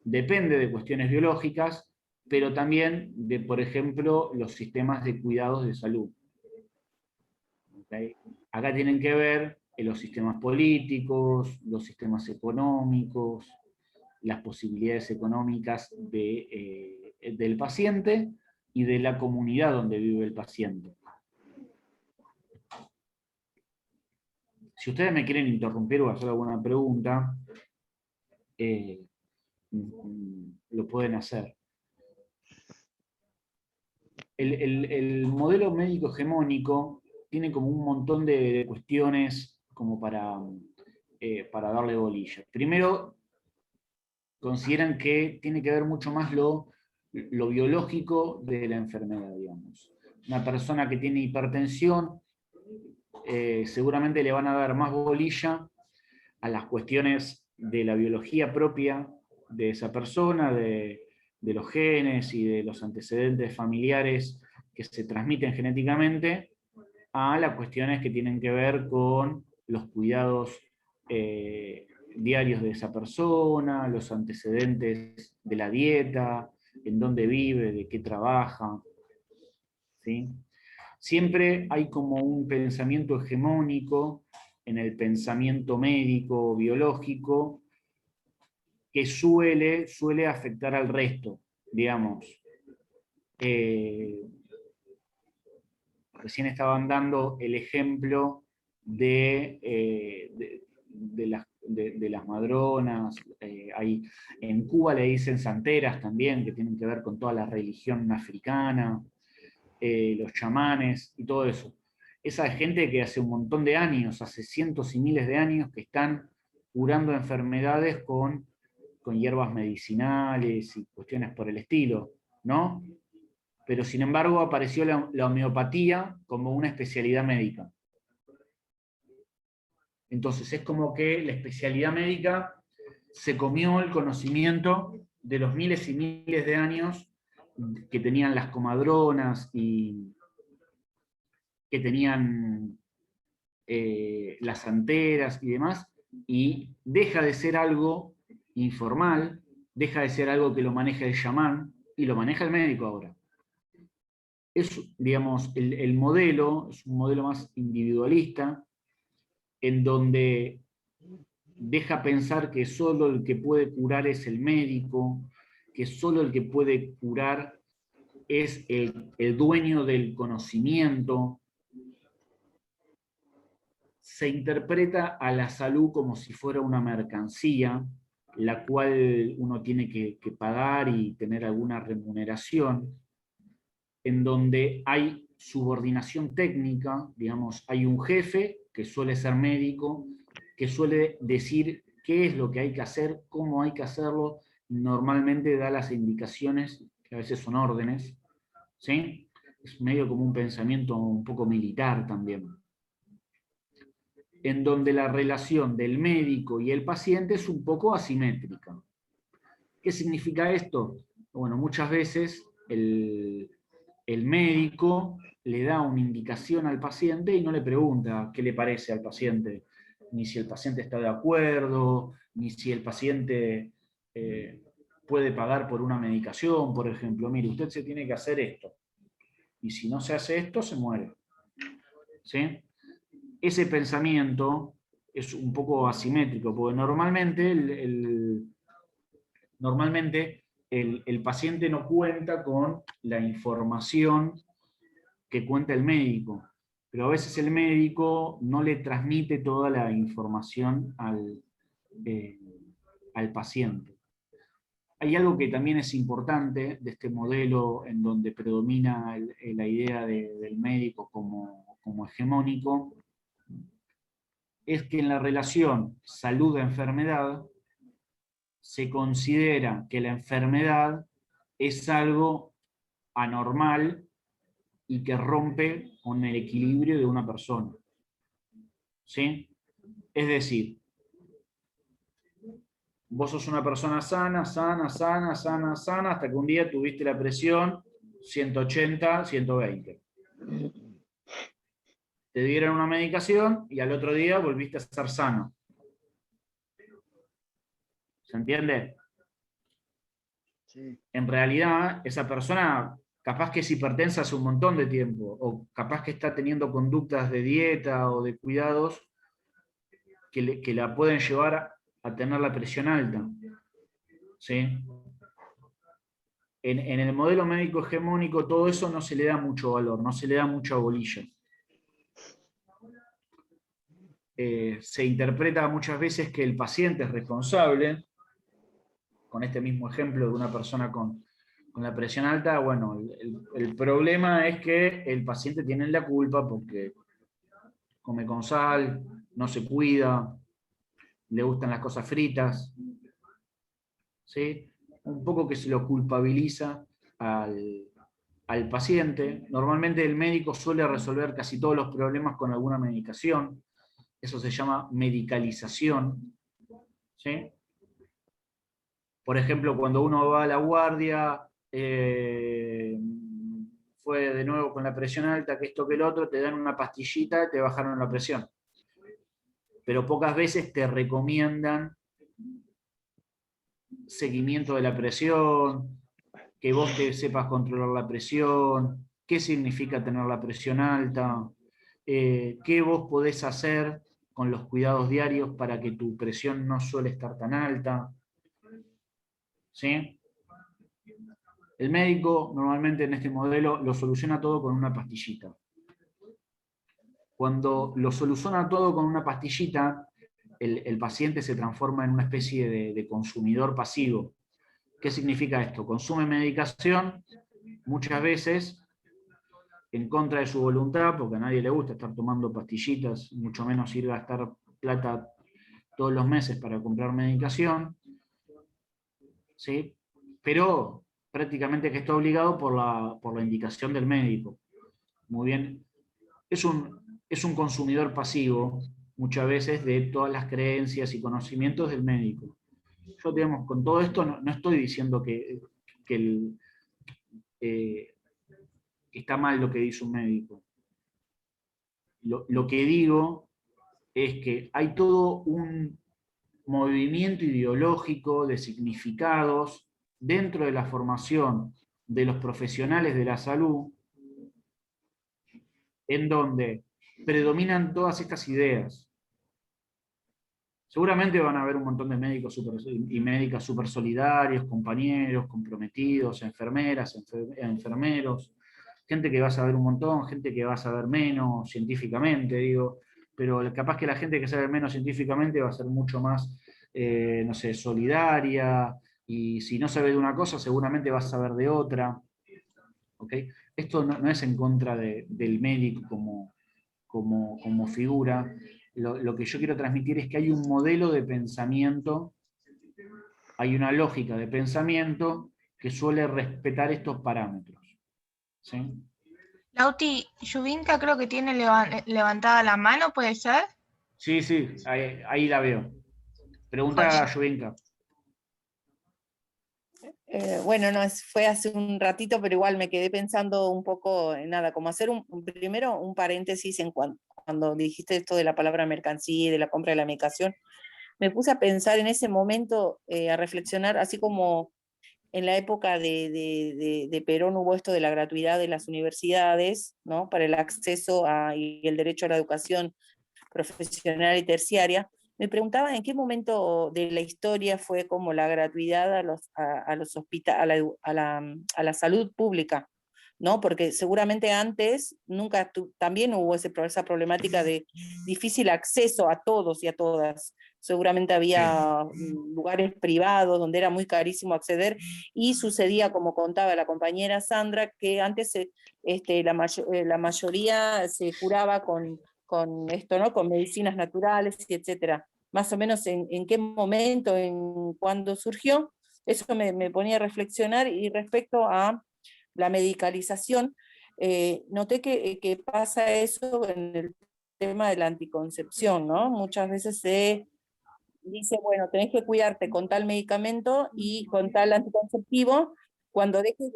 A: depende de cuestiones biológicas, pero también de, por ejemplo, los sistemas de cuidados de salud. ¿Okay? Acá tienen que ver los sistemas políticos, los sistemas económicos, las posibilidades económicas del paciente y de la comunidad donde vive el paciente. Si ustedes me quieren interrumpir o hacer alguna pregunta, lo pueden hacer. El modelo médico hegemónico tiene como un montón de cuestiones como para darle bolilla. Primero, consideran que tiene que ver mucho más lo biológico de la enfermedad, digamos. Una persona que tiene hipertensión, seguramente le van a dar más bolilla a las cuestiones de la biología propia de esa persona, de los genes y de los antecedentes familiares que se transmiten genéticamente, a las cuestiones que tienen que ver con los cuidados diarios de esa persona, los antecedentes de la dieta, en dónde vive, de qué trabaja, ¿sí? Siempre hay como un pensamiento hegemónico en el pensamiento médico, biológico, que suele afectar al resto, digamos. Recién estaban dando el ejemplo de las madronas, en Cuba le dicen santeras también, que tienen que ver con toda la religión africana, los chamanes y todo eso. Esa gente que hace un montón de años, hace cientos y miles de años, que están curando enfermedades con hierbas medicinales y cuestiones por el estilo, ¿no? Pero sin embargo apareció la homeopatía como una especialidad médica. Entonces es como que la especialidad médica se comió el conocimiento de los miles y miles de años que tenían las comadronas y que tenían las santeras y demás, y deja de ser algo informal, deja de ser algo que lo maneja el chamán, y lo maneja el médico ahora. Es, digamos, el modelo es un modelo más individualista, en donde deja pensar que solo el que puede curar es el médico, que solo el que puede curar es el dueño del conocimiento. Se interpreta a la salud como si fuera una mercancía, la cual uno tiene que pagar y tener alguna remuneración, en donde hay subordinación técnica, digamos, hay un jefe que suele ser médico, que suele decir qué es lo que hay que hacer, cómo hay que hacerlo, normalmente da las indicaciones, que a veces son órdenes, ¿sí? Es medio como un pensamiento un poco militar también, en donde la relación del médico y el paciente es un poco asimétrica. ¿Qué significa esto? Bueno, muchas veces el médico le da una indicación al paciente y no le pregunta qué le parece al paciente, ni si el paciente está de acuerdo, ni si el paciente puede pagar por una medicación, por ejemplo. Mire, usted se tiene que hacer esto, y si no se hace esto, se muere. ¿Sí? Ese pensamiento es un poco asimétrico, porque normalmente el paciente no cuenta con la información que cuenta el médico, pero a veces el médico no le transmite toda la información al paciente. Hay algo que también es importante de este modelo en donde predomina la idea del médico como hegemónico, es que en la relación salud-enfermedad se considera que la enfermedad es algo anormal y que rompe con el equilibrio de una persona. ¿sí? Es decir, vos sos una persona sana, hasta que un día tuviste la presión 180, 120. Te dieron una medicación y al otro día volviste a estar sano. ¿Se entiende?
G: Sí.
A: En realidad, esa persona capaz que es hipertensa hace un montón de tiempo, o capaz que está teniendo conductas de dieta o de cuidados que la pueden llevar a tener la presión alta. ¿Sí? En el modelo médico hegemónico todo eso no se le da mucho valor, no se le da mucha bolilla. Se interpreta muchas veces que el paciente es responsable, con este mismo ejemplo de una persona con la presión alta. Bueno, el problema es que el paciente tiene la culpa porque come con sal, no se cuida, le gustan las cosas fritas, ¿sí? Un poco que se lo culpabiliza al paciente. Normalmente el médico suele resolver casi todos los problemas con alguna medicación. Eso se llama medicalización, ¿sí? Por ejemplo, cuando uno va a la guardia, fue de nuevo con la presión alta, que esto que el otro, te dan una pastillita y te bajaron la presión. Pero pocas veces te recomiendan seguimiento de la presión, que vos te sepas controlar la presión, qué significa tener la presión alta, qué vos podés hacer con los cuidados diarios para que tu presión no suele estar tan alta. ¿Sí? El médico normalmente en este modelo lo soluciona todo con una pastillita. Cuando lo soluciona todo con una pastillita, el paciente se transforma en una especie de consumidor pasivo. ¿Qué significa esto? Consume medicación, muchas veces en contra de su voluntad, porque a nadie le gusta estar tomando pastillitas, mucho menos ir a gastar plata todos los meses para comprar medicación, ¿sí? Pero prácticamente que está obligado por la indicación del médico. Muy bien. Es un consumidor pasivo, muchas veces, de todas las creencias y conocimientos del médico. Yo, digamos, con todo esto no estoy diciendo que está mal lo que dice un médico. Lo que digo es que hay todo un movimiento ideológico de significados dentro de la formación de los profesionales de la salud, en donde predominan todas estas ideas. Seguramente van a haber un montón de médicos y médicas súper solidarios, compañeros, comprometidos, enfermeras, enfermeros, gente que va a saber un montón, gente que va a saber menos científicamente, digo, pero capaz que la gente que sabe menos científicamente va a ser mucho más, no sé, solidaria, y si no sabe de una cosa, seguramente va a saber de otra. ¿Okay? Esto no es en contra del médico como figura. Lo que yo quiero transmitir es que hay un modelo de pensamiento, hay una lógica de pensamiento que suele respetar estos parámetros. ¿Sí?
B: Lauti, Yubinka creo que tiene levantada la mano, ¿puede ser?
A: Sí, ahí la veo. Pregunta a Yubinka.
D: Bueno, no, fue hace un ratito, pero igual me quedé pensando un poco en nada, como hacer primero un paréntesis en cuando dijiste esto de la palabra mercancía y de la compra de la medicación. Me puse a pensar en ese momento, a reflexionar, así como en la época de Perón hubo esto de la gratuidad de las universidades, ¿no? Para el acceso y el derecho a la educación profesional y terciaria. Me preguntaba en qué momento de la historia fue como la gratuidad a los hospitales, a la salud pública, ¿no? Porque seguramente antes también hubo esa problemática de difícil acceso a todos y a todas. Seguramente había lugares privados donde era muy carísimo acceder, y sucedía, como contaba la compañera Sandra, que antes la mayoría se curaba con esto, ¿no? Con medicinas naturales, etcétera. Más o menos en qué momento, en cuándo surgió, eso me ponía a reflexionar. Y respecto a la medicalización, noté que pasa eso en el tema de la anticoncepción, ¿no? Muchas veces se dice, bueno, tenés que cuidarte con tal medicamento y con tal anticonceptivo, cuando dejes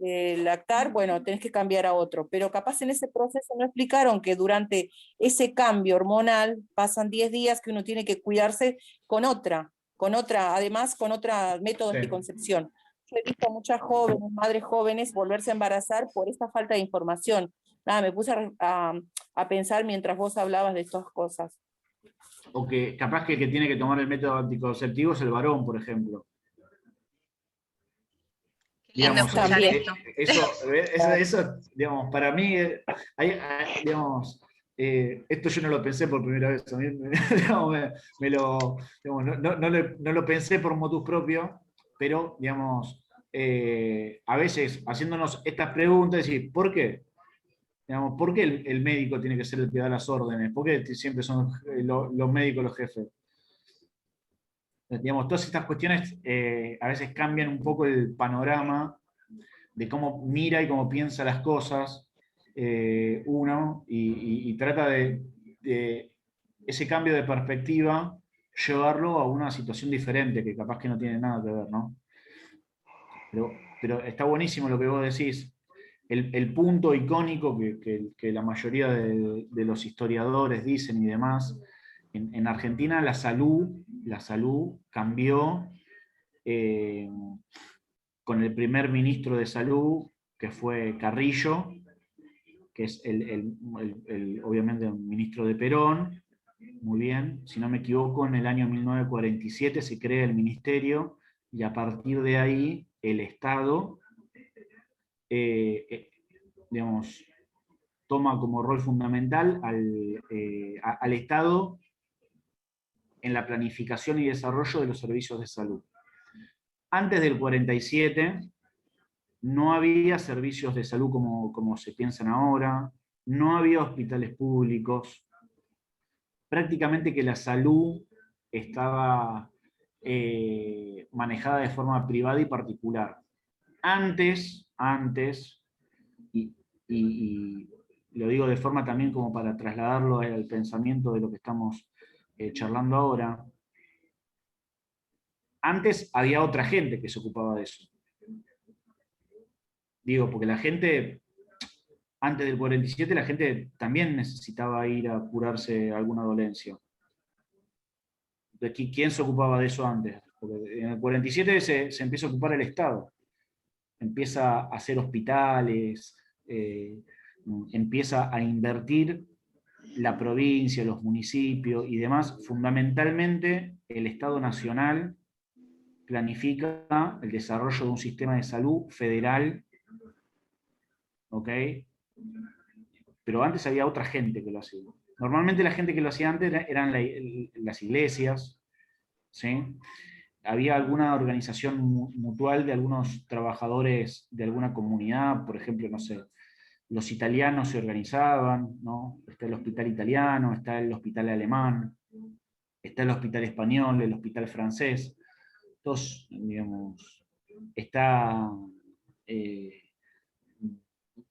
D: de lactar, bueno, tenés que cambiar a otro, pero capaz en ese proceso no explicaron que durante ese cambio hormonal pasan 10 días que uno tiene que cuidarse además con otro método de anticoncepción. Yo he visto a muchas jóvenes, madres jóvenes, volverse a embarazar por esta falta de información. Nada, me puse a pensar mientras vos hablabas de estas cosas.
A: O que capaz que el que tiene que tomar el método anticonceptivo es el varón, por ejemplo.
B: Qué lindo
A: Digamos,
B: escuchar esto.
A: eso, digamos, para mí, digamos, esto yo no lo pensé por primera vez. A mí, digamos, digamos, no lo pensé por motus propio, pero, digamos, a veces haciéndonos estas preguntas, decir, ¿por qué? Digamos, ¿por qué el médico tiene que ser el que da las órdenes? ¿Por qué siempre son los médicos los jefes? Digamos, todas estas cuestiones a veces cambian un poco el panorama de cómo mira y cómo piensa las cosas uno, y trata de ese cambio de perspectiva llevarlo a una situación diferente, que capaz que no tiene nada que ver, ¿no? Pero está buenísimo lo que vos decís. El punto icónico que la mayoría de los historiadores dicen y demás, en Argentina la salud cambió con el primer ministro de salud, que fue Carrillo, que es obviamente un ministro de Perón, muy bien, si no me equivoco, en el año 1947 se crea el ministerio, y a partir de ahí el Estado digamos, toma como rol fundamental al Estado en la planificación y desarrollo de los servicios de salud. Antes del 47 no había servicios de salud como se piensan ahora, no había hospitales públicos, prácticamente que la salud estaba manejada de forma privada y particular. Antes, y lo digo de forma también como para trasladarlo al pensamiento de lo que estamos charlando ahora, antes había otra gente que se ocupaba de eso. Digo, porque la gente, antes del 47, la gente también necesitaba ir a curarse alguna dolencia. Entonces, ¿quién se ocupaba de eso antes? Porque en el 47 se empieza a ocupar el Estado. Empieza a hacer hospitales, empieza a invertir la provincia, los municipios y demás. Fundamentalmente, el Estado Nacional planifica el desarrollo de un sistema de salud federal, ¿ok? Pero antes había otra gente que lo hacía. Normalmente la gente que lo hacía antes eran las iglesias, ¿sí? Había alguna organización mutual de algunos trabajadores de alguna comunidad, por ejemplo, no sé, los italianos se organizaban, ¿no? Está el hospital italiano, está el hospital alemán, está el hospital español, el hospital francés. Entonces, digamos, está,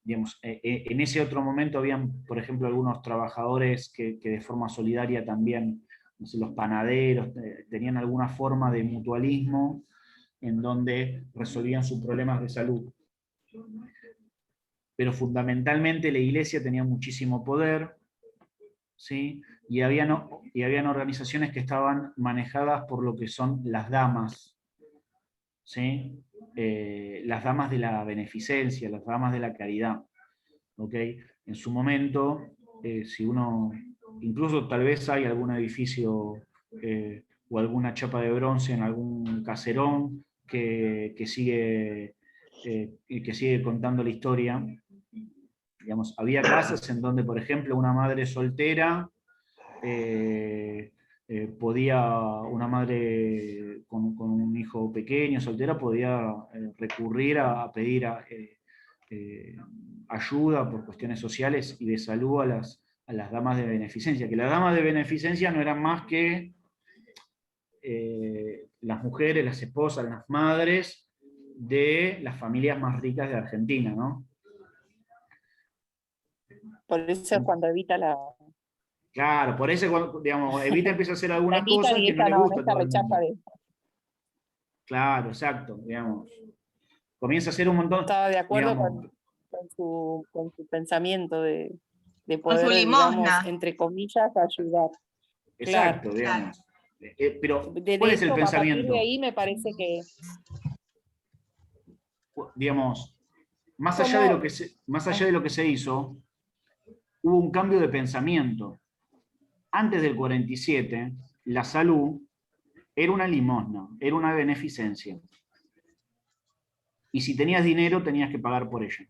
A: digamos, en ese otro momento habían, por ejemplo, algunos trabajadores que de forma solidaria también, no sé, los panaderos, tenían alguna forma de mutualismo en donde resolvían sus problemas de salud. Pero fundamentalmente la iglesia tenía muchísimo poder, ¿sí? Y habían organizaciones que estaban manejadas por lo que son las damas, ¿sí? Las damas de la beneficencia, las damas de la caridad, ¿ok? En su momento, si uno, incluso tal vez hay algún edificio o alguna chapa de bronce en algún caserón que sigue contando la historia. Digamos, había casas en donde, por ejemplo, una madre soltera una madre con un hijo pequeño, soltera, podía recurrir a pedir ayuda por cuestiones sociales y de salud a las damas de beneficencia, que las damas de beneficencia no eran más que las mujeres, las esposas, las madres de las familias más ricas de Argentina, ¿no?
D: Por eso es cuando evita
A: Claro, por eso, digamos, Evita empieza a hacer algunas
D: Evita
A: cosas
D: y
A: que no
D: esta
A: le
D: no,
A: gusta a
D: esta
A: todo el
D: rechaza
A: mundo.
D: de
A: Claro, exacto, digamos. Comienza a hacer un montón,
D: estaba de acuerdo
A: digamos,
D: con su pensamiento de
B: Con su
D: poder, digamos,
B: limosna.
D: entre comillas, ayudar. Claro.
A: exacto, digamos. Pero,
D: De
A: ¿cuál es el
D: hecho, a partir de
A: pensamiento?
D: ahí me parece que
A: Digamos, más allá de lo que se hizo, hubo un cambio de pensamiento. Antes del 47, la salud era una limosna, era una beneficencia. Y si tenías dinero, tenías que pagar por ella.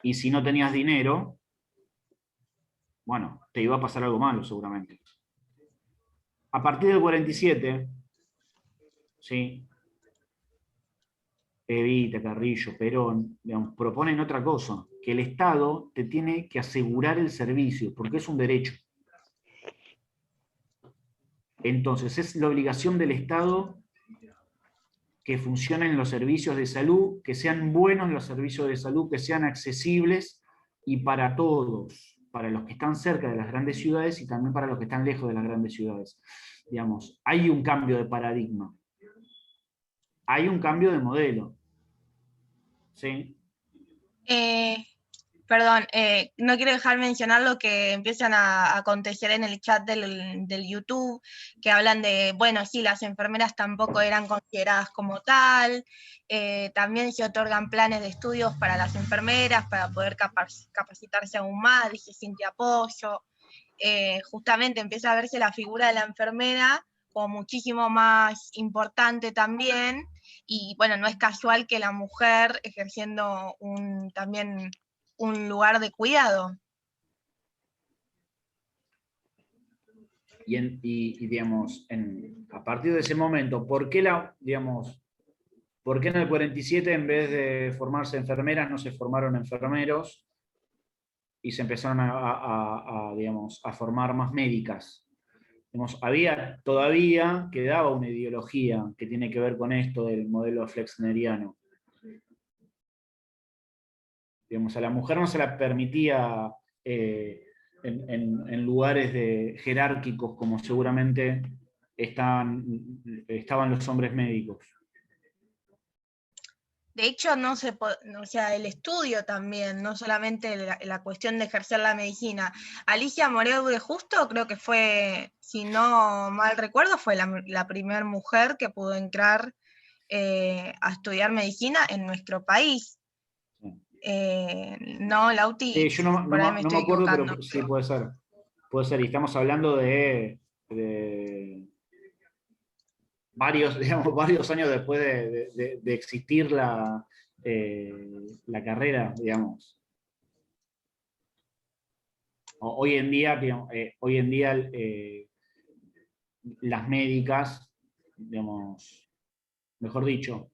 A: Y si no tenías dinero, bueno, te iba a pasar algo malo seguramente. A partir del 47, ¿sí? Evita, Carrillo, Perón, digamos, proponen otra cosa, que el Estado te tiene que asegurar el servicio, porque es un derecho. Entonces, es la obligación del Estado que funcionen los servicios de salud, que sean buenos los servicios de salud, que sean accesibles y para todos, para los que están cerca de las grandes ciudades y también para los que están lejos de las grandes ciudades. Digamos, hay un cambio de paradigma, hay un cambio de modelo. ¿Sí?
B: Perdón, no quiero dejar mencionar lo que empiezan a acontecer en el chat del YouTube, que hablan de, bueno, sí, las enfermeras tampoco eran consideradas como tal, también se otorgan planes de estudios para las enfermeras para poder capacitarse aún más, dice Cintia Apoyo. Justamente empieza a verse la figura de la enfermera como muchísimo más importante también, y bueno, no es casual que la mujer ejerciendo también un lugar de cuidado.
A: Y digamos, a partir de ese momento, ¿por qué en el 47 en vez de formarse enfermeras no se formaron enfermeros y se empezaron digamos, a formar más médicas? Digamos, todavía quedaba una ideología que tiene que ver con esto del modelo flexneriano. Digamos, a la mujer no se la permitía en lugares jerárquicos como seguramente estaban los hombres médicos.
B: De hecho, o sea, el estudio también, no solamente la cuestión de ejercer la medicina. Alicia Moreu de Justo creo que fue, si no mal recuerdo, fue la primera mujer que pudo entrar a estudiar medicina en nuestro país. No, Lauti,
A: Sí, yo no
B: por ahí me
A: me
B: estoy
A: acuerdo,
B: equivocando.
A: pero sí puede ser. Puede ser, y estamos hablando de varios años después de existir la carrera, digamos. Hoy en día, las médicas, digamos, mejor dicho,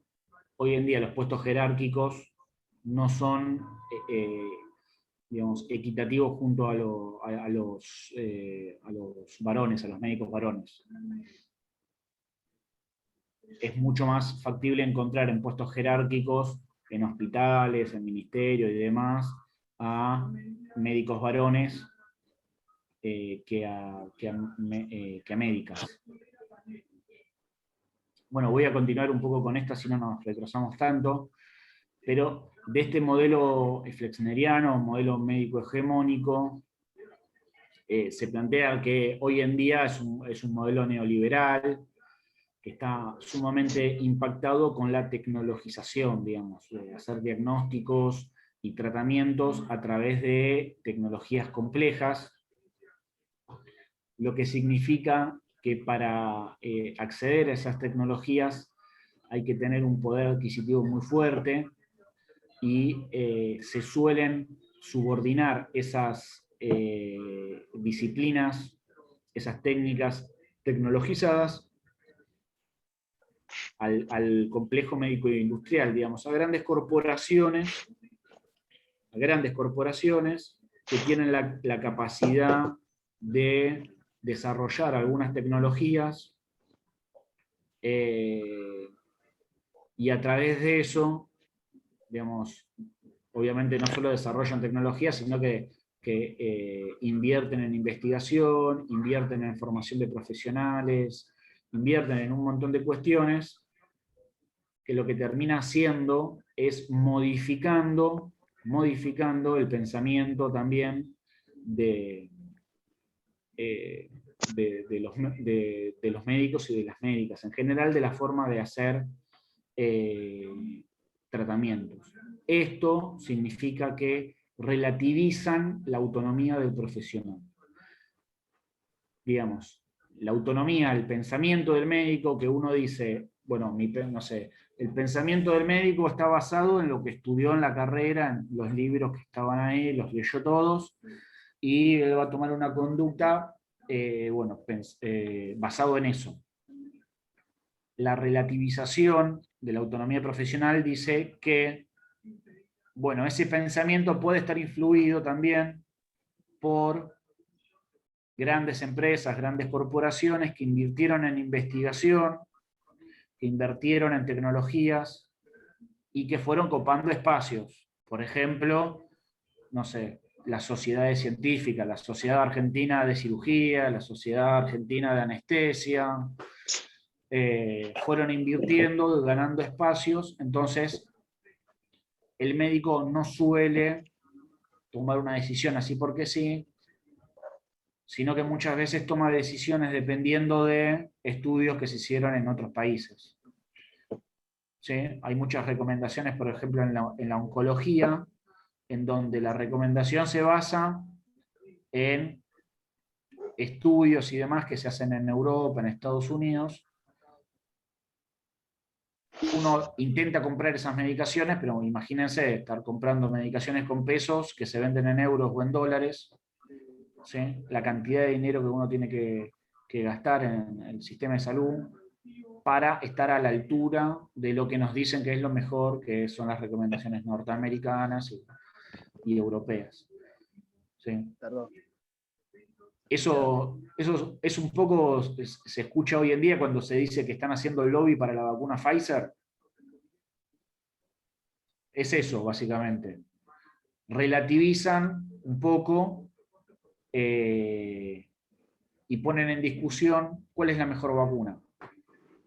A: hoy en día los puestos jerárquicos no son, digamos, equitativos junto a los varones, a los médicos varones. Es mucho más factible encontrar en puestos jerárquicos, en hospitales, en ministerios y demás, a médicos varones que a médicas. Bueno, voy a continuar un poco con esta, si no nos retrasamos tanto, pero de este modelo flexneriano, modelo médico hegemónico, se plantea que hoy en día es un modelo neoliberal, que está sumamente impactado con la tecnologización, digamos, de hacer diagnósticos y tratamientos a través de tecnologías complejas, lo que significa que para acceder a esas tecnologías hay que tener un poder adquisitivo muy fuerte y se suelen subordinar esas disciplinas, esas técnicas tecnologizadas al complejo médico e industrial, digamos, a grandes corporaciones que tienen la capacidad de desarrollar algunas tecnologías y a través de eso, digamos, obviamente no solo desarrollan tecnologías, sino que que invierten en investigación, invierten en formación de profesionales, invierten en un montón de cuestiones, que lo que termina haciendo es modificando el pensamiento también de los médicos y de las médicas, en general de la forma de hacer tratamientos. Esto significa que relativizan la autonomía del profesional. Digamos, la autonomía, el pensamiento del médico, que uno dice, bueno, no sé, el pensamiento del médico está basado en lo que estudió en la carrera, en los libros que estaban ahí, los leyó todos, y él va a tomar una conducta, basado en eso. La relativización de la autonomía profesional dice que, bueno, ese pensamiento puede estar influido también por grandes empresas, grandes corporaciones que invirtieron en investigación, que invirtieron en tecnologías y que fueron copando espacios. Por ejemplo, no sé, las sociedades científicas, la Sociedad Argentina de Cirugía, la Sociedad Argentina de Anestesia, fueron invirtiendo, ganando espacios. Entonces el médico no suele tomar una decisión así porque sí, sino que muchas veces toma decisiones dependiendo de estudios que se hicieron en otros países. ¿Sí? Hay muchas recomendaciones, por ejemplo, en la oncología, en donde la recomendación se basa en estudios y demás que se hacen en Europa, en Estados Unidos. Uno intenta comprar esas medicaciones, pero imagínense estar comprando medicaciones con pesos que se venden en euros o en dólares. ¿Sí? La cantidad de dinero que uno tiene que gastar en el sistema de salud para estar a la altura de lo que nos dicen que es lo mejor, que son las recomendaciones norteamericanas y europeas. ¿Sí?
G: Perdón.
A: Eso es un poco, se escucha hoy en día cuando se dice que están haciendo el lobby para la vacuna Pfizer. Es eso, básicamente. Relativizan un poco y ponen en discusión cuál es la mejor vacuna.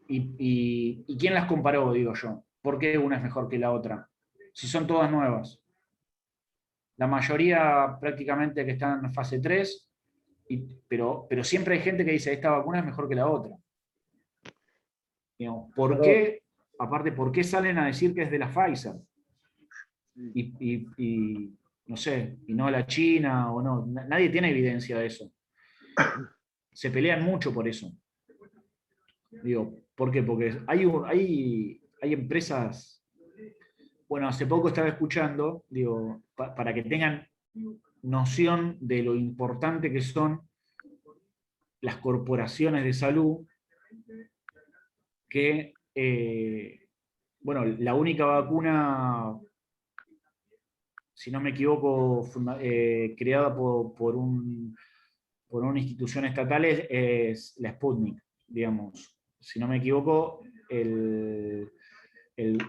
A: ¿Y quién las comparó, digo yo? ¿Por qué una es mejor que la otra? Si son todas nuevas. La mayoría prácticamente que están en fase 3, pero siempre hay gente que dice esta vacuna es mejor que la otra. Digamos, ¿por qué? Aparte, ¿por qué salen a decir que es de la Pfizer? Y no sé, y no la China, o no, nadie tiene evidencia de eso. Se pelean mucho por eso. Digo, ¿por qué? Porque hay empresas, bueno, hace poco estaba escuchando, digo, para que tengan noción de lo importante que son las corporaciones de salud, que, bueno, la única vacuna, si no me equivoco, creada por una institución estatal es la Sputnik, digamos. Si no me equivoco, el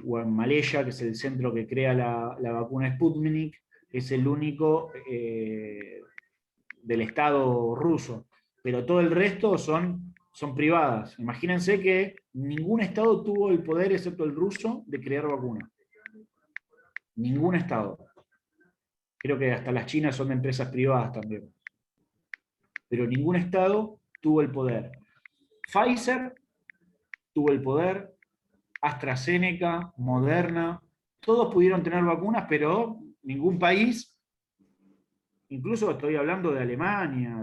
A: Guatemala, que es el centro que crea la vacuna Sputnik, es el único del Estado ruso. Pero todo el resto son privadas. Imagínense que ningún Estado tuvo el poder, excepto el ruso, de crear vacuna. Ningún Estado. Creo que hasta las chinas son de empresas privadas también. Pero ningún Estado tuvo el poder. Pfizer tuvo el poder, AstraZeneca, Moderna, todos pudieron tener vacunas, pero ningún país, incluso estoy hablando de Alemania,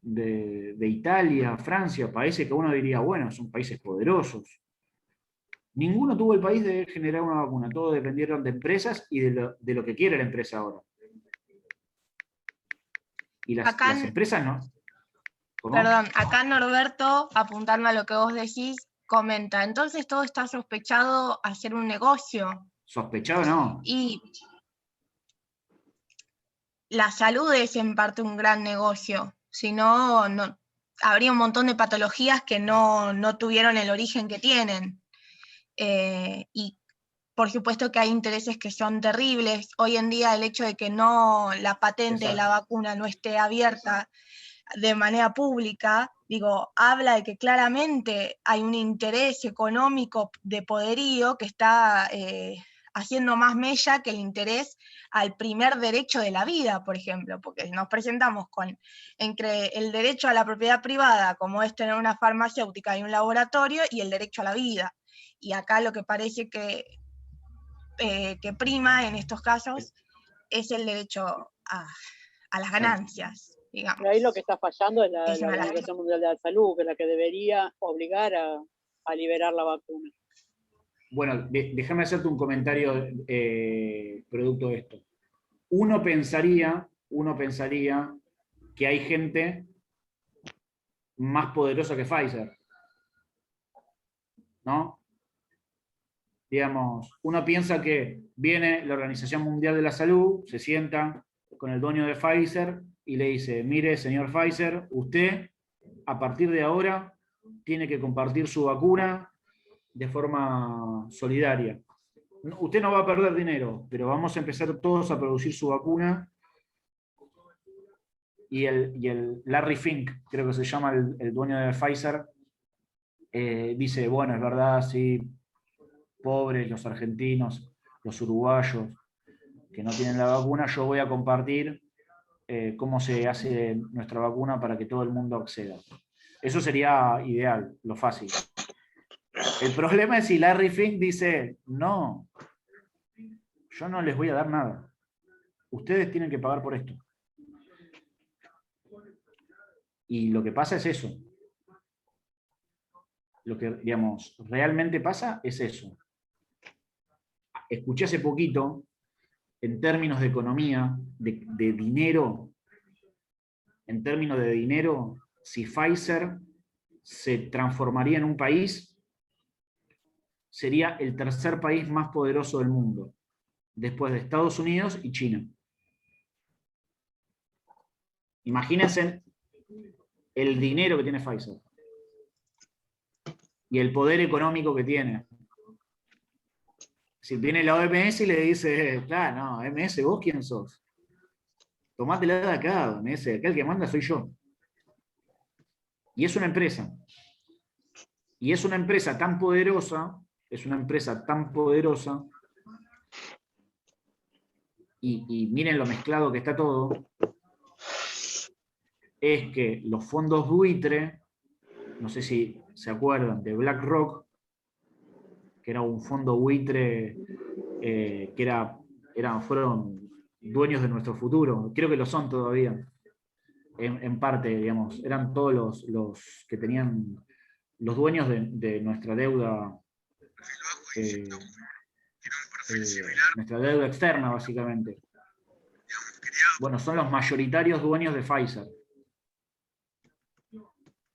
A: de Italia, Francia, países que uno diría, bueno, son países poderosos. Ninguno tuvo el país de generar una vacuna, todos dependieron de empresas y de lo que quiere la empresa ahora. Y las empresas no. ¿Cómo?
B: Perdón, acá Norberto, apuntando a lo que vos decís, comenta, entonces todo está sospechado hacer un negocio.
A: Sospechado no.
B: Y la salud es en parte un gran negocio, si no, habría un montón de patologías que no tuvieron el origen que tienen. Y Por supuesto que hay intereses que son terribles. Hoy en día el hecho de que la patente de la vacuna no esté abierta de manera pública, habla de que claramente hay un interés económico de poderío que está haciendo más mella que el interés al primer derecho de la vida, por ejemplo, porque nos presentamos entre el derecho a la propiedad privada, como es tener una farmacéutica y un laboratorio, y el derecho a la vida. Y acá lo que parece que prima en estos casos es el derecho a las ganancias, digamos.
E: Pero ahí lo que está fallando es la
B: Es una
E: Organización Mundial de la Salud, que es la que debería obligar a liberar la vacuna.
A: Bueno, déjame hacerte un comentario producto de esto. Uno pensaría que hay gente más poderosa que Pfizer, ¿no? Digamos, uno piensa que viene la Organización Mundial de la Salud, se sienta con el dueño de Pfizer y le dice, mire, señor Pfizer, usted a partir de ahora tiene que compartir su vacuna de forma solidaria. Usted no va a perder dinero, pero vamos a empezar todos a producir su vacuna. Y el Larry Fink, creo que se llama el dueño de Pfizer, dice, bueno, es verdad, sí, pobres los argentinos, los uruguayos que no tienen la vacuna, yo voy a compartir cómo se hace nuestra vacuna para que todo el mundo acceda. Eso sería ideal, lo fácil. El problema es si Larry Fink dice, no, yo no les voy a dar nada. Ustedes tienen que pagar por esto. Y lo que pasa es eso. Lo que, digamos, realmente pasa es eso. Escuché hace poquito, en términos de economía, de dinero, en términos de dinero, si Pfizer se transformaría en un país, sería el tercer país más poderoso del mundo, después de Estados Unidos y China. Imagínense el dinero que tiene Pfizer y el poder económico que tiene. Si viene la OMS y le dice, claro, no, OMS, ¿vos quién sos? Tomátela de acá, OMS, acá el que manda soy yo. Y es una empresa. Y es una empresa tan poderosa, y miren lo mezclado que está todo, es que los fondos buitre, no sé si se acuerdan de BlackRock, que era un fondo buitre que fueron dueños de nuestro futuro, creo que lo son todavía, en parte, digamos, eran todos los que tenían, los dueños de nuestra deuda, nuestra deuda externa, básicamente. Bueno, son los mayoritarios dueños de Pfizer.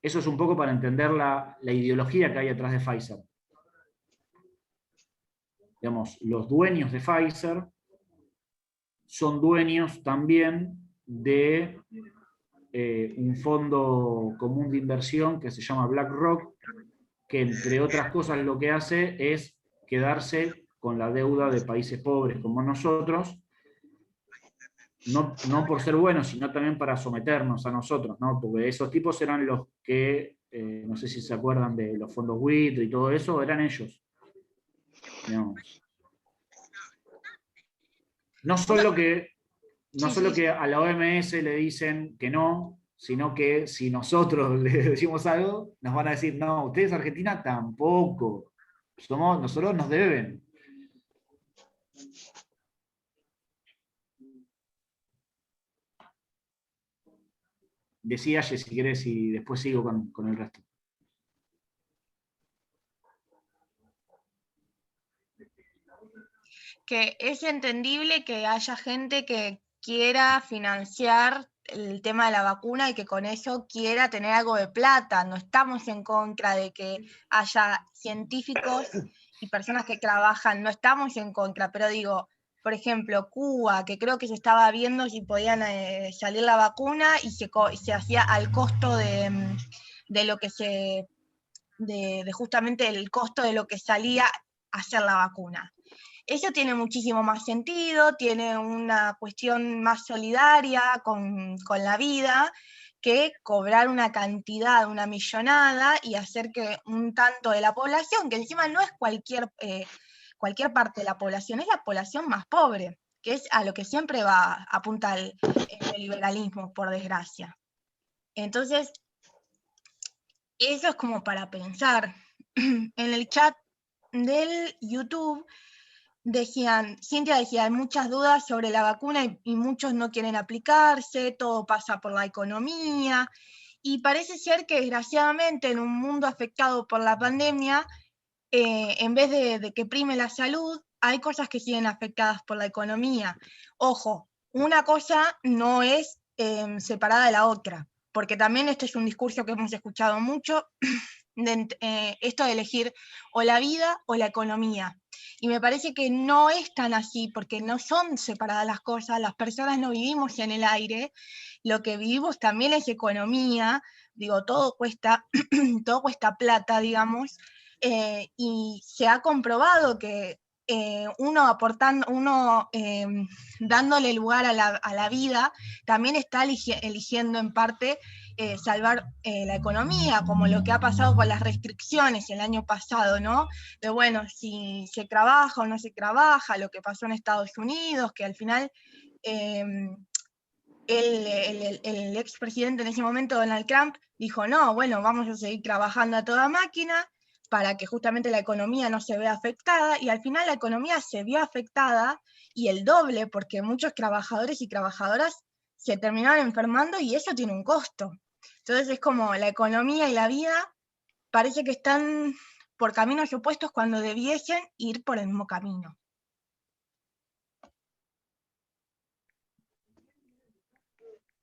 A: Eso es un poco para entender la ideología que hay atrás de Pfizer. Digamos, los dueños de Pfizer son dueños también de un fondo común de inversión que se llama BlackRock, que entre otras cosas lo que hace es quedarse con la deuda de países pobres como nosotros, no por ser buenos, sino también para someternos a nosotros, ¿no? Porque esos tipos eran los que, no sé si se acuerdan de los fondos buitre y todo eso, eran ellos. Digamos. No solo que a la OMS le dicen que no, sino que si nosotros le decimos algo, nos van a decir, no, ustedes Argentina tampoco, nosotros nos deben. Decía si querés y después sigo con el resto.
B: Que es entendible que haya gente que quiera financiar el tema de la vacuna y que con eso quiera tener algo de plata. No estamos en contra de que haya científicos y personas que trabajan, no estamos en contra, pero digo, por ejemplo, Cuba, que creo que se estaba viendo si podían salir la vacuna y se hacía al costo de lo que de justamente el costo de lo que salía hacer la vacuna. eso tiene muchísimo más sentido, tiene una cuestión más solidaria con la vida, que cobrar una cantidad, una millonada, y hacer que un tanto de la población, que encima no es cualquier parte de la población, es la población más pobre, que es a lo que siempre apunta el neoliberalismo, por desgracia. Entonces, eso es como para pensar. En el chat del YouTube Cintia decía, hay muchas dudas sobre la vacuna y muchos no quieren aplicarse, todo pasa por la economía, y parece ser que desgraciadamente en un mundo afectado por la pandemia, en vez de que prime la salud, hay cosas que siguen afectadas por la economía. Ojo, una cosa no es separada de la otra, porque también este es un discurso que hemos escuchado mucho, esto de elegir o la vida o la economía. Y me parece que no es tan así, porque no son separadas las cosas, las personas no vivimos en el aire, lo que vivimos también es economía, digo, todo cuesta, todo cuesta plata, digamos, y se ha comprobado que uno aportando, dándole lugar a la vida, también está eligiendo en parte salvar la economía, como lo que ha pasado con las restricciones el año pasado, ¿no? De bueno, si se trabaja o no se trabaja, lo que pasó en Estados Unidos, que al final el expresidente en ese momento, Donald Trump, dijo, no, bueno, vamos a seguir trabajando a toda máquina para que justamente la economía no se vea afectada, y al final la economía se vio afectada, y el doble, porque muchos trabajadores y trabajadoras se terminaron enfermando, y eso tiene un costo. Entonces es como la economía y la vida parece que están por caminos opuestos cuando debiesen ir por el mismo camino.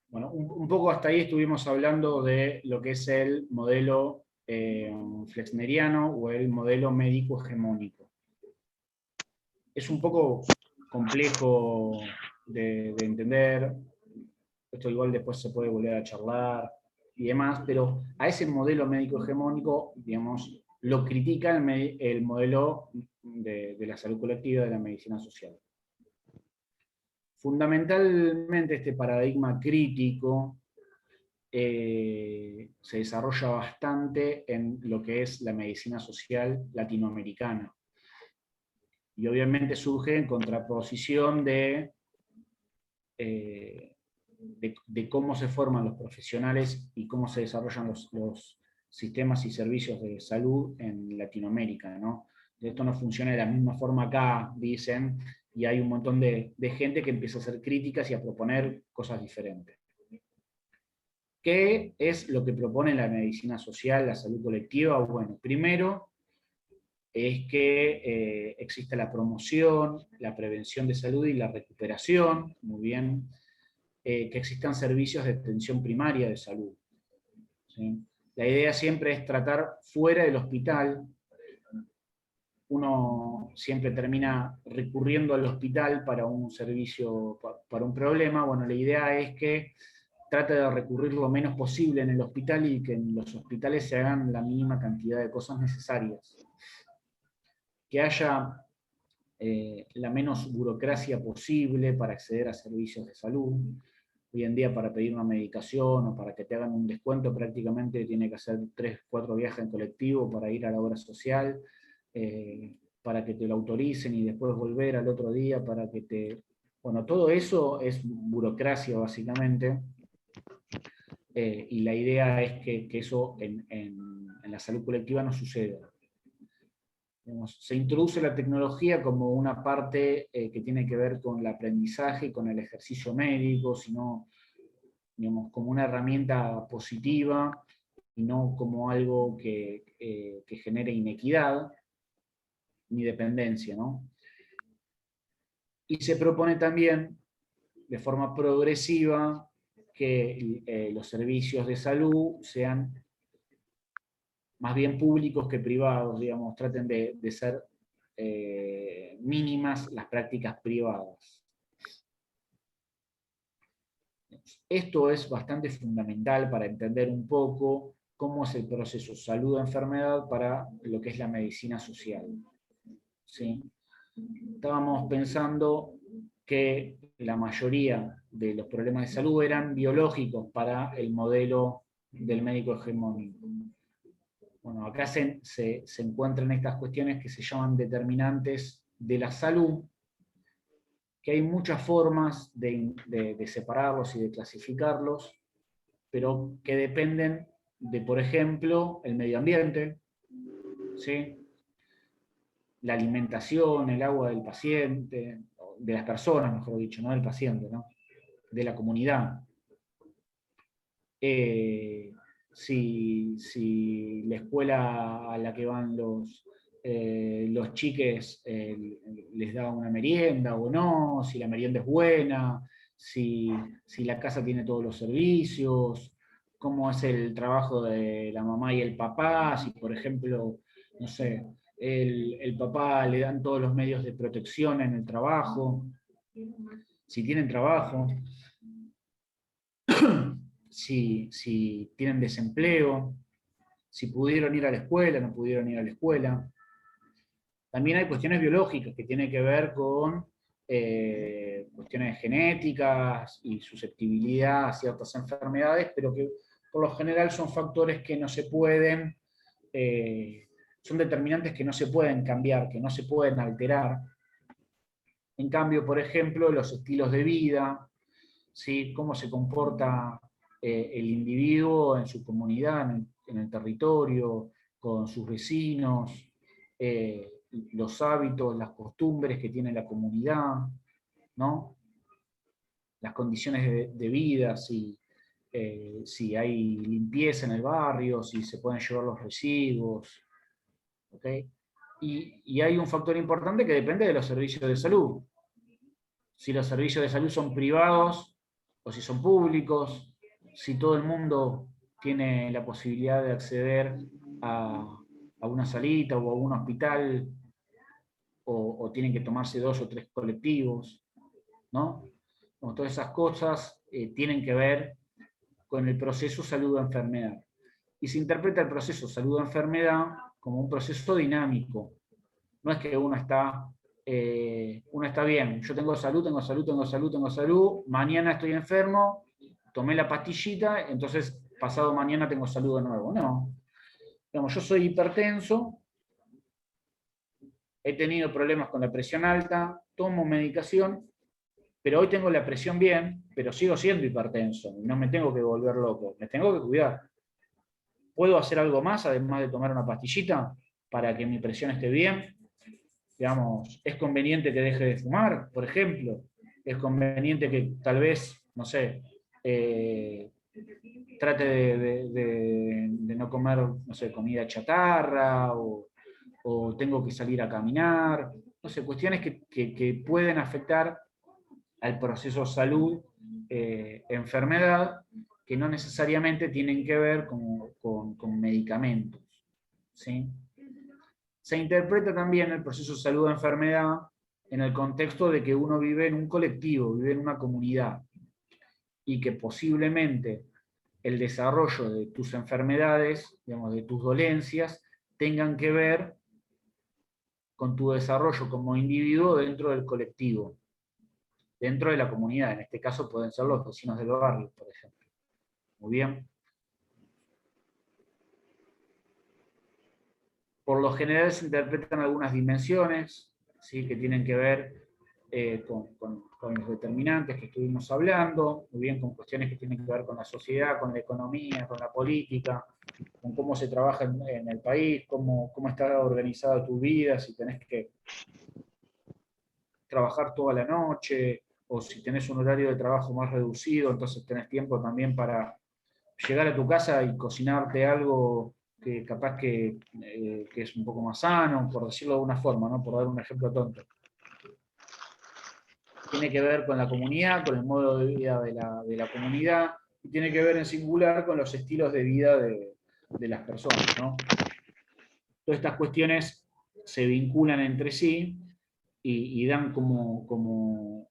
A: Bueno, un poco hasta ahí estuvimos hablando de lo que es el modelo flexneriano o el modelo médico hegemónico. Es un poco complejo de entender, esto igual después se puede volver a charlar y demás, pero a ese modelo médico hegemónico, digamos, lo critica el modelo de la salud colectiva, de la medicina social. Fundamentalmente este paradigma crítico se desarrolla bastante en lo que es la medicina social latinoamericana. Y obviamente surge en contraposición de cómo se forman los profesionales y cómo se desarrollan los sistemas y servicios de salud en Latinoamérica, ¿no? Esto no funciona de la misma forma acá, dicen, y hay un montón de gente que empieza a hacer críticas y a proponer cosas diferentes. ¿Qué es lo que propone la medicina social, la salud colectiva? Bueno, primero es que exista la promoción, la prevención de salud y la recuperación, muy bien, que existan servicios de atención primaria de salud. ¿Sí? La idea siempre es tratar fuera del hospital. Uno siempre termina recurriendo al hospital para un servicio, para un problema. Bueno, la idea es que trate de recurrir lo menos posible en el hospital y que en los hospitales se hagan la mínima cantidad de cosas necesarias. Que haya la menos burocracia posible para acceder a servicios de salud. Hoy en día para pedir una medicación o para que te hagan un descuento prácticamente tiene que hacer 3, 4 viajes en colectivo para ir a la obra social, para que te lo autoricen y después volver al otro día para que te... Bueno, todo eso es burocracia básicamente, y la idea es que eso en la salud colectiva no suceda. Digamos, se introduce la tecnología como una parte que tiene que ver con el aprendizaje y con el ejercicio médico, sino, digamos, como una herramienta positiva y no como algo que genere inequidad ni dependencia, ¿no? Y se propone también, de forma progresiva, que los servicios de salud sean más bien públicos que privados, digamos, traten de ser mínimas las prácticas privadas. Esto es bastante fundamental para entender un poco cómo es el proceso salud-enfermedad para lo que es la medicina social. ¿Sí? estábamos pensando que la mayoría de los problemas de salud eran biológicos para el modelo del médico hegemónico. Bueno, acá se encuentran estas cuestiones que se llaman determinantes de la salud, que hay muchas formas de separarlos y de clasificarlos, pero que dependen de, por ejemplo, el medio ambiente, ¿sí? La alimentación, el agua del paciente, de las personas, mejor dicho, no del paciente, ¿no? De la comunidad. Si la escuela a la que van los chiques les da una merienda o no, si la merienda es buena, si la casa tiene todos los servicios, cómo es el trabajo de la mamá y el papá, si por ejemplo, no sé, el papá le dan todos los medios de protección en el trabajo, si tienen trabajo, si tienen desempleo, si pudieron ir a la escuela, no pudieron ir a la escuela. También hay cuestiones biológicas que tienen que ver con cuestiones genéticas y susceptibilidad a ciertas enfermedades, pero que por lo general son factores que no se pueden, son determinantes que no se pueden cambiar, que no se pueden alterar. En cambio, por ejemplo, los estilos de vida, ¿sí? Cómo se comporta el individuo en su comunidad, en el territorio, con sus vecinos, los hábitos, las costumbres que tiene la comunidad, ¿no? Las condiciones de vida, si hay limpieza en el barrio, si se pueden llevar los residuos, ¿okay? Y hay un factor importante que depende de los servicios de salud. Si los servicios de salud son privados o si son públicos, si todo el mundo tiene la posibilidad de acceder a una salita o a un hospital, o tienen que tomarse 2 o 3 colectivos, ¿no? Bueno, todas esas cosas tienen que ver con el proceso salud-enfermedad. Y se interpreta el proceso salud-enfermedad como un proceso dinámico. No es que uno está bien, yo tengo salud, mañana estoy enfermo, tomé la pastillita, entonces pasado mañana tengo salud de nuevo. No. Digamos, yo soy hipertenso, he tenido problemas con la presión alta, tomo medicación, pero hoy tengo la presión bien, pero sigo siendo hipertenso, y no me tengo que volver loco, me tengo que cuidar. ¿Puedo hacer algo más, además de tomar una pastillita, para que mi presión esté bien? Digamos, ¿es conveniente que deje de fumar, por ejemplo? ¿Es conveniente que tal vez, no sé, trate de no comer, no sé, comida chatarra, o tengo que salir a caminar? No sé, cuestiones que pueden afectar al proceso salud-enfermedad, que no necesariamente tienen que ver con medicamentos, ¿sí? Se interpreta también el proceso salud-enfermedad en el contexto de que uno vive en un colectivo, vive en una comunidad, y que posiblemente el desarrollo de tus enfermedades, digamos, de tus dolencias, tengan que ver con tu desarrollo como individuo dentro del colectivo, dentro de la comunidad. En este caso pueden ser los vecinos del barrio, por ejemplo. Muy bien. Por lo general se interpretan algunas dimensiones, ¿sí? Que tienen que ver con los determinantes que estuvimos hablando, muy bien, con cuestiones que tienen que ver con la sociedad, con la economía, con la política, con cómo se trabaja en el país, cómo está organizada tu vida, si tenés que trabajar toda la noche, o si tenés un horario de trabajo más reducido, entonces tenés tiempo también para llegar a tu casa y cocinarte algo que capaz que es un poco más sano, por decirlo de alguna forma, ¿no? Por dar un ejemplo tonto. Tiene que ver con la comunidad, con el modo de vida de la comunidad, y tiene que ver en singular con los estilos de vida de las personas, ¿no? Todas estas cuestiones se vinculan entre sí y dan como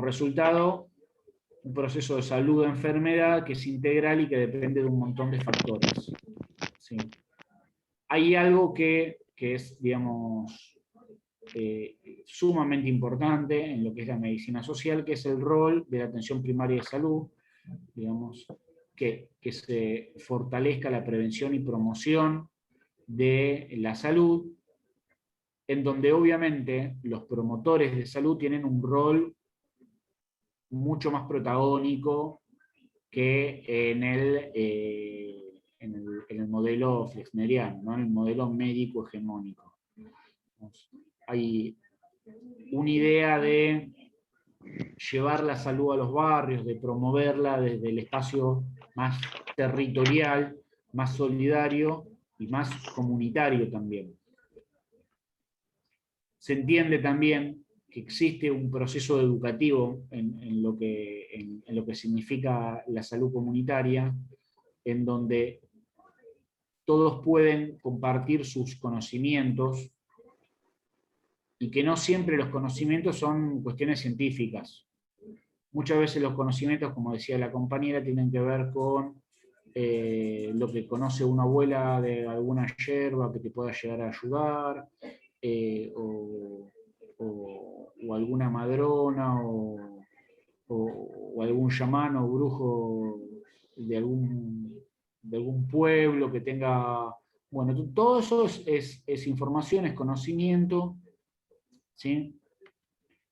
A: resultado un proceso de salud-enfermedad que es integral y que depende de un montón de factores. ¿Sí? Hay algo que es, digamos, sumamente importante en lo que es la medicina social, que es el rol de la atención primaria de salud, digamos, que se fortalezca la prevención y promoción de la salud, en donde obviamente los promotores de salud tienen un rol mucho más protagónico que en el modelo flexneriano, ¿no? En el modelo médico hegemónico. Hay una idea de llevar la salud a los barrios, de promoverla desde el espacio más territorial, más solidario y más comunitario también. Se entiende también que existe un proceso educativo en lo que significa la salud comunitaria, en donde todos pueden compartir sus conocimientos, y que no siempre los conocimientos son cuestiones científicas. Muchas veces los conocimientos, como decía la compañera, tienen que ver con lo que conoce una abuela de alguna yerba que te pueda llegar a ayudar, o alguna madrona, o algún chamán o brujo de algún pueblo que tenga... Bueno, todo eso es información, es conocimiento, ¿sí?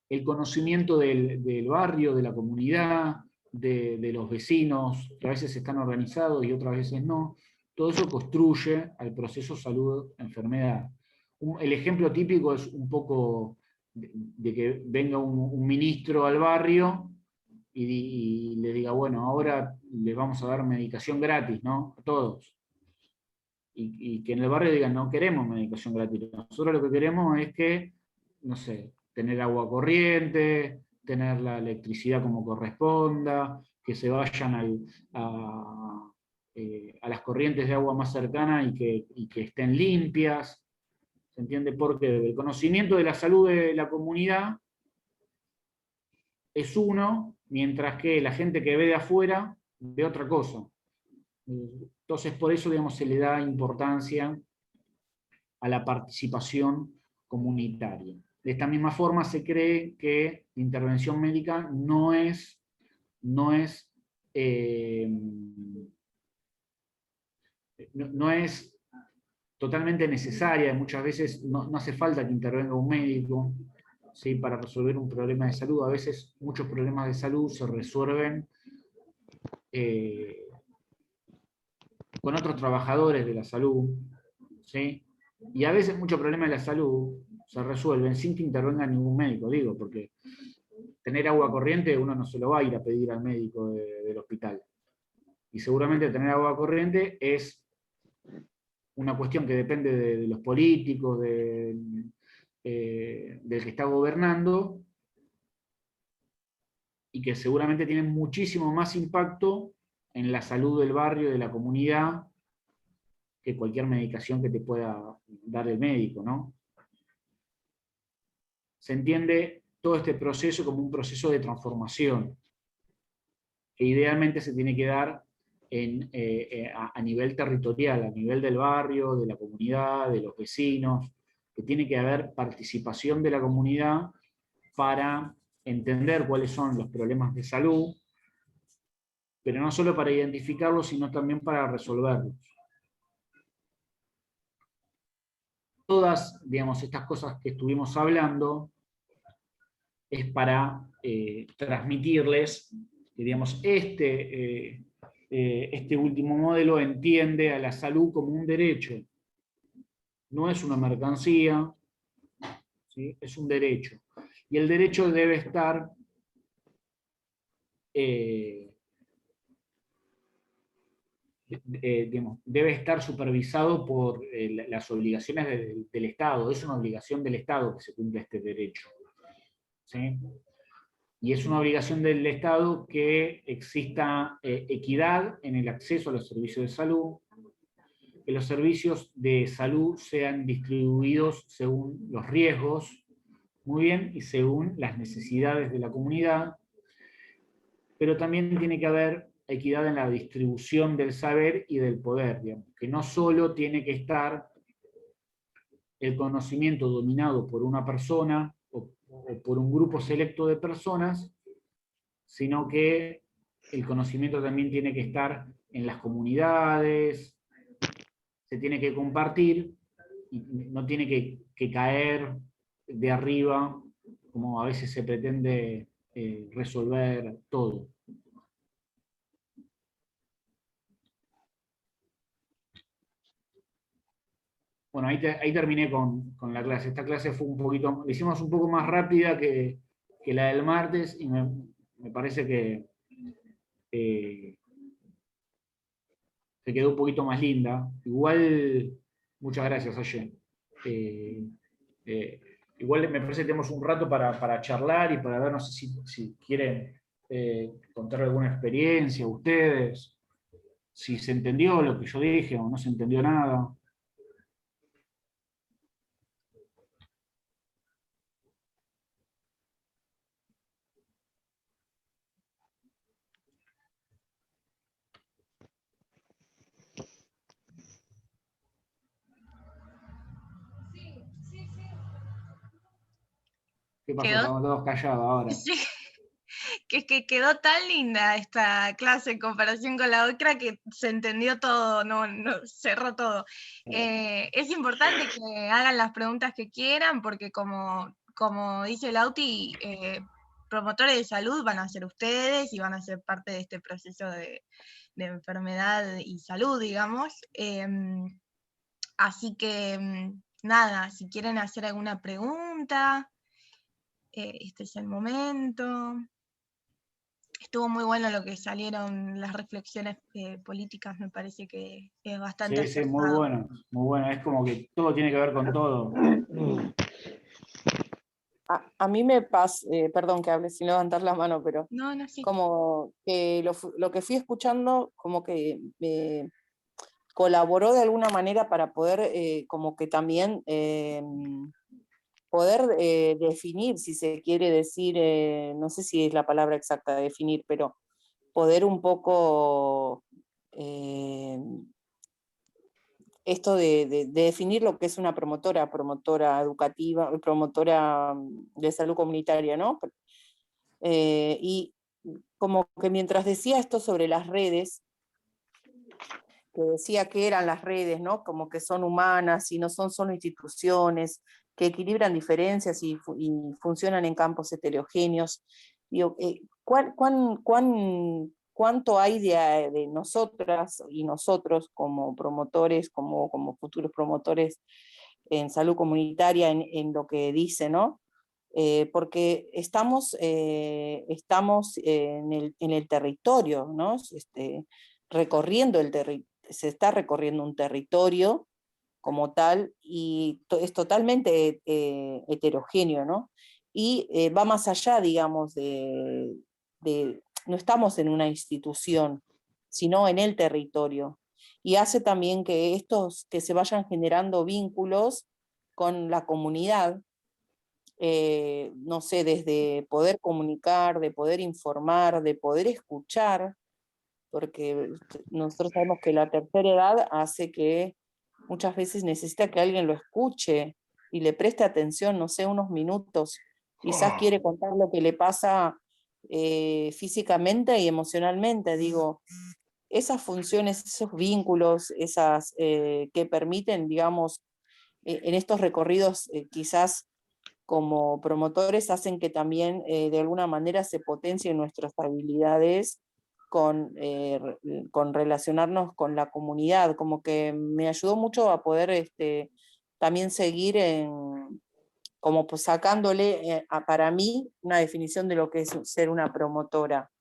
A: El conocimiento del barrio, de la comunidad, de los vecinos, que a veces están organizados y otras veces no. Todo eso construye al proceso salud-enfermedad. El ejemplo típico es un poco de que venga un ministro al barrio y le diga, bueno, ahora le vamos a dar medicación gratis, ¿no? A todos. Y que en el barrio digan, no queremos medicación gratis. Nosotros lo que queremos es que, no sé, tener agua corriente, tener la electricidad como corresponda, que se vayan a las corrientes de agua más cercanas y que estén limpias. ¿Se entiende? Porque el conocimiento de la salud de la comunidad es uno, mientras que la gente que ve de afuera ve otra cosa. Entonces, por eso, digamos, se le da importancia a la participación comunitaria. De esta misma forma se cree que la intervención médica no es totalmente necesaria, muchas veces no hace falta que intervenga un médico, ¿sí? Para resolver un problema de salud. A veces muchos problemas de salud se resuelven con otros trabajadores de la salud, ¿sí? Y a veces muchos problemas de la salud se resuelven sin que intervenga ningún médico, digo, porque tener agua corriente uno no se lo va a ir a pedir al médico del hospital. Y seguramente tener agua corriente es una cuestión que depende de los políticos, del que está gobernando, y que seguramente tienen muchísimo más impacto en la salud del barrio, de la comunidad, que cualquier medicación que te pueda dar el médico, ¿no? Se entiende todo este proceso como un proceso de transformación, que idealmente se tiene que dar a nivel territorial, a nivel del barrio, de la comunidad, de los vecinos, que tiene que haber participación de la comunidad para entender cuáles son los problemas de salud, pero no solo para identificarlos, sino también para resolverlos. Todas, digamos, estas cosas que estuvimos hablando es para transmitirles que, digamos, este último modelo entiende a la salud como un derecho. No es una mercancía, ¿sí? Es un derecho. Y el derecho debe estar debe estar supervisado por las obligaciones del Estado. Es una obligación del Estado que se cumpla este derecho, ¿sí? Y es una obligación del Estado que exista equidad en el acceso a los servicios de salud, que los servicios de salud sean distribuidos según los riesgos, muy bien, y según las necesidades de la comunidad, pero también tiene que haber equidad en la distribución del saber y del poder, digamos, que no solo tiene que estar el conocimiento dominado por una persona o por un grupo selecto de personas, sino que el conocimiento también tiene que estar en las comunidades, se tiene que compartir, y no tiene que caer de arriba, como a veces se pretende resolver todo. Bueno, ahí terminé con la clase. Esta clase fue la hicimos un poco más rápida que la del martes, y me parece que se quedó un poquito más linda. Igual, muchas gracias, Aye. Igual me parece que tenemos un rato para charlar y para ver, no sé si quieren contar alguna experiencia ustedes, si se entendió lo que yo dije o no se entendió nada. ¿Qué pasó? Estamos todos callados ahora.
B: Sí, que quedó tan linda esta clase en comparación con la otra que se entendió todo, no, cerró todo. Es importante que hagan las preguntas que quieran, porque como dice Lauti, promotores de salud van a ser ustedes y van a ser parte de este proceso de enfermedad y salud, digamos. Así que, nada, si quieren hacer alguna pregunta, este es el momento. Estuvo muy bueno lo que salieron las reflexiones políticas, me parece que es bastante
A: Sí, muy bueno, muy bueno. Es como que todo tiene que ver con todo.
D: A mí me pasa, perdón que hable sin levantar la mano, pero
B: no, sí.
D: como que lo que fui escuchando como que colaboró de alguna manera para poder como que también poder definir, si se quiere decir, no sé si es la palabra exacta de definir, pero poder un poco esto de definir lo que es una promotora educativa, promotora de salud comunitaria, ¿no? Y como que mientras decía esto sobre las redes, que decía que eran las redes, ¿no? Como que son humanas y no son solo instituciones, que equilibran diferencias y funcionan en campos heterogéneos. Digo, ¿cuánto hay de nosotras y nosotros como promotores, como futuros promotores en salud comunitaria, en lo que dice, ¿no? Porque estamos en el territorio, ¿no? Recorriendo se está recorriendo un territorio como tal, y es totalmente heterogéneo, ¿no? Y va más allá, digamos, no estamos en una institución, sino en el territorio. Y hace también que se vayan generando vínculos con la comunidad, no sé, desde poder comunicar, de poder informar, de poder escuchar, porque nosotros sabemos que la tercera edad hace que muchas veces necesita que alguien lo escuche y le preste atención, no sé, unos minutos. Quizás quiere contar lo que le pasa físicamente y emocionalmente. Digo, esas funciones, esos vínculos, esas que permiten, digamos, en estos recorridos quizás como promotores hacen que también de alguna manera se potencien nuestras habilidades con relacionarnos con la comunidad, como que me ayudó mucho a poder también seguir como pues sacándole para mí una definición de lo que es ser una promotora,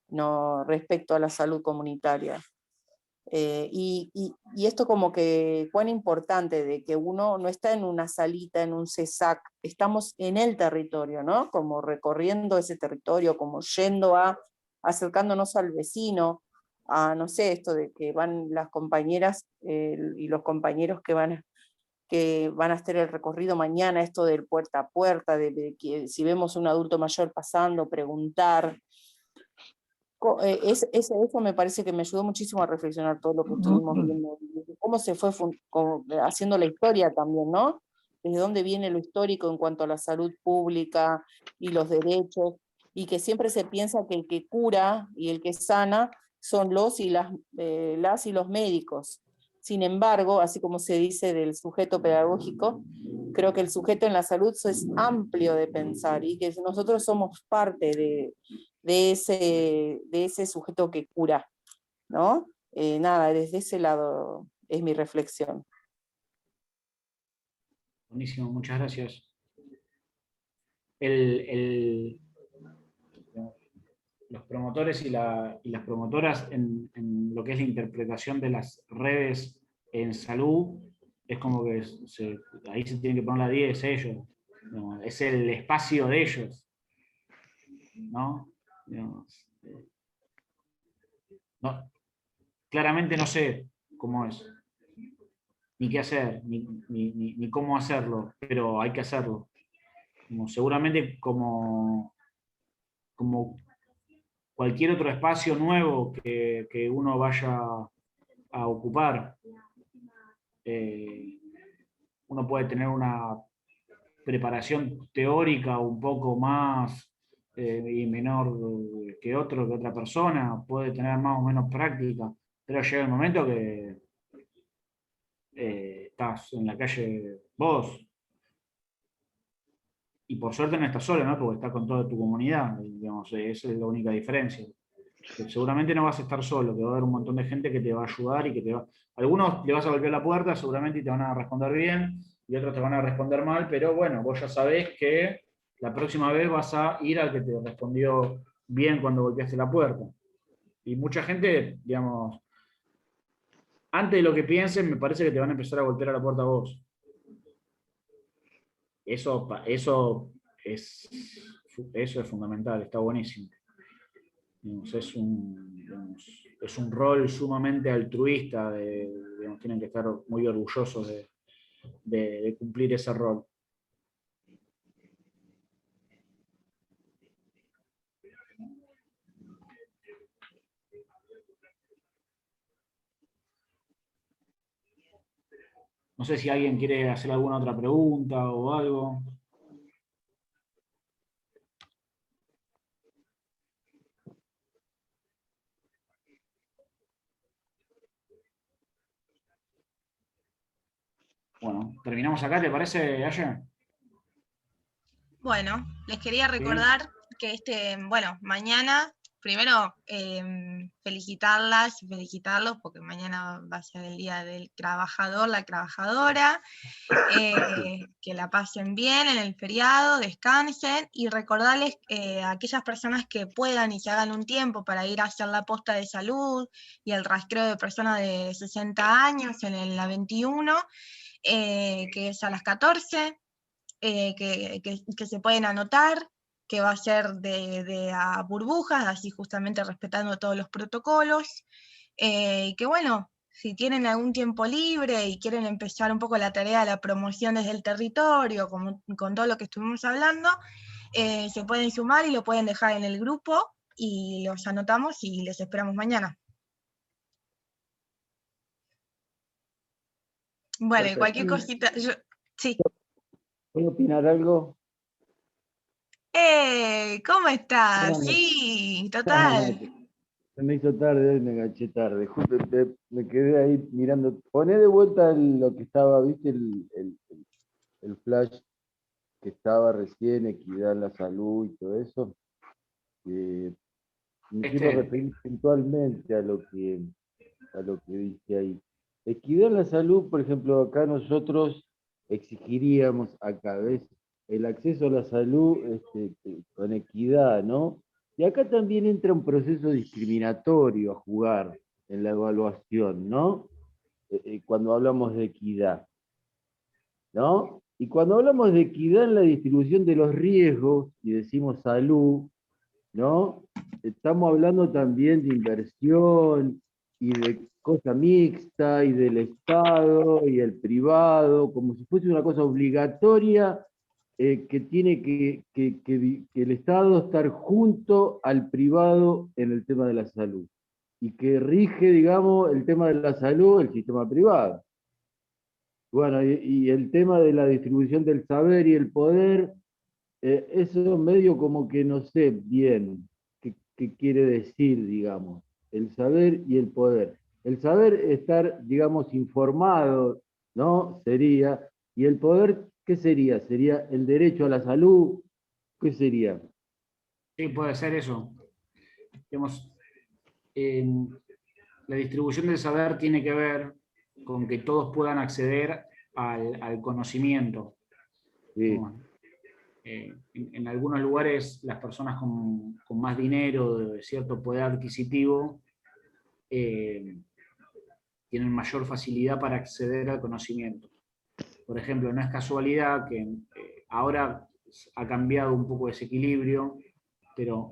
D: ¿no? Respecto a la salud comunitaria. Y esto como que cuán importante de que uno no está en una salita, en un CESAC, estamos en el territorio, ¿no? Como recorriendo ese territorio, como acercándonos al vecino, a no sé, esto de que van las compañeras y los compañeros que van a hacer el recorrido mañana, esto del puerta a puerta, de que si vemos un adulto mayor pasando, preguntar. Eso me parece que me ayudó muchísimo a reflexionar todo lo que estuvimos viendo, cómo se fue haciendo la historia también, ¿no? desde dónde viene lo histórico en cuanto a la salud pública y los derechos, y que siempre se piensa que el que cura y el que sana son las y los médicos. Sin embargo, así como se dice del sujeto pedagógico, creo que el sujeto en la salud es amplio de pensar y que nosotros somos parte de ese sujeto que cura, ¿no? Nada, desde ese lado es mi reflexión.
A: Buenísimo, muchas gracias. Los promotores y las promotoras en lo que es la interpretación de las redes en salud, es como que ahí se tienen que poner la 10 ellos, ¿no? Es el espacio de ellos, ¿no? Digamos, no, claramente no sé cómo es, ni qué hacer, ni cómo hacerlo, pero hay que hacerlo. Seguramente como cualquier otro espacio nuevo que uno vaya a ocupar, uno puede tener una preparación teórica un poco más y menor que otra persona, puede tener más o menos práctica, pero llega el momento que estás en la calle vos, y por suerte no estás solo, ¿no? Porque estás con toda tu comunidad, digamos, esa es la única diferencia. Seguramente no vas a estar solo, que va a haber un montón de gente que te va a ayudar y que te va... Algunos le vas a golpear la puerta seguramente y te van a responder bien, y otros te van a responder mal, pero bueno, vos ya sabés que la próxima vez vas a ir al que te respondió bien cuando golpeaste la puerta. Y mucha gente, digamos, antes de lo que piensen, me parece que te van a empezar a golpear a la puerta a vos. Eso es fundamental, está buenísimo. Es un rol sumamente altruista, tienen que estar muy orgullosos de cumplir ese rol. No sé si alguien quiere hacer alguna otra pregunta o algo. Bueno, terminamos acá, ¿te parece, Aya?
B: Bueno, les quería recordar que mañana, primero felicitarlas y felicitarlos, porque mañana va a ser el Día del Trabajador, la trabajadora, que la pasen bien en el feriado, descansen, y recordarles a aquellas personas que puedan y se hagan un tiempo para ir a hacer la posta de salud y el rastreo de personas de 60 años en la 21, que es a las 14, que se pueden anotar, que va a ser de a burbujas, así justamente respetando todos los protocolos, y que bueno, si tienen algún tiempo libre y quieren empezar un poco la tarea de la promoción desde el territorio, con todo lo que estuvimos hablando, se pueden sumar y lo pueden dejar en el grupo, y los anotamos y les esperamos mañana. Bueno, y cualquier cosita, sí.
G: ¿Puedo opinar algo?
B: ¿Cómo estás?
G: Perdón,
B: Sí, total.
G: se me hizo tarde, hoy me enganché tarde. Justo me quedé ahí mirando. Poné de vuelta lo que estaba, ¿viste? El flash que estaba recién, equidad en la salud y todo eso. Me quiero referir puntualmente a lo que dice ahí. Equidad en la salud, por ejemplo, acá nosotros exigiríamos acá, ¿ves? El acceso a la salud con equidad, ¿no? Y acá también entra un proceso discriminatorio a jugar en la evaluación, ¿no? Cuando hablamos de equidad, ¿no? Y cuando hablamos de equidad en la distribución de los riesgos y decimos salud, ¿no? Estamos hablando también de inversión y de cosa mixta y del Estado y el privado, como si fuese una cosa obligatoria que tiene que el Estado estar junto al privado en el tema de la salud y que rige, digamos, el tema de la salud el sistema privado. Bueno, y el tema de la distribución del saber y el poder, eso medio como que no sé bien qué quiere decir, digamos, el saber y el poder. El saber estar, digamos, informado, ¿no? Sería, y el poder, ¿qué sería? ¿Sería el derecho a la salud? ¿Qué sería?
A: Sí, puede ser eso. Digamos, la distribución del saber tiene que ver con que todos puedan acceder al conocimiento.
G: Sí.
A: En algunos lugares las personas con más dinero, de cierto poder adquisitivo, tienen mayor facilidad para acceder al conocimiento. Por ejemplo, no es casualidad que ahora ha cambiado un poco ese equilibrio, pero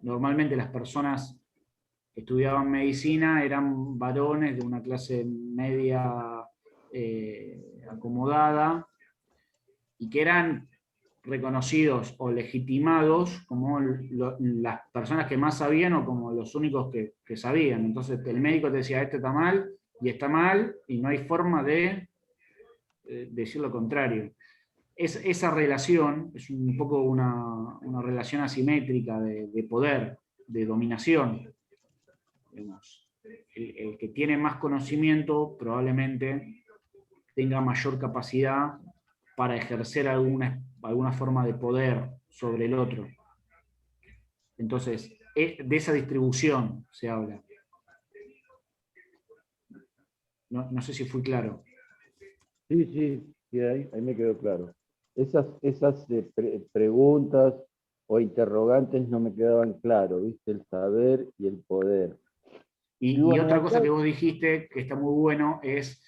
A: normalmente las personas que estudiaban medicina eran varones de una clase media acomodada, y que eran reconocidos o legitimados como las personas que más sabían o como los únicos que sabían. Entonces el médico te decía, este está mal, y no hay forma de decir lo contrario. Esa relación es un poco una relación asimétrica de poder, de dominación. Digamos, el que tiene más conocimiento probablemente tenga mayor capacidad para ejercer alguna forma de poder sobre el otro. Entonces, de esa distribución se habla. No sé si fui claro.
G: Sí, ahí me quedó claro. Esas preguntas o interrogantes no me quedaban claros, ¿viste? El saber y el poder.
A: Y
G: bueno,
A: otra cosa que vos dijiste, que está muy bueno, es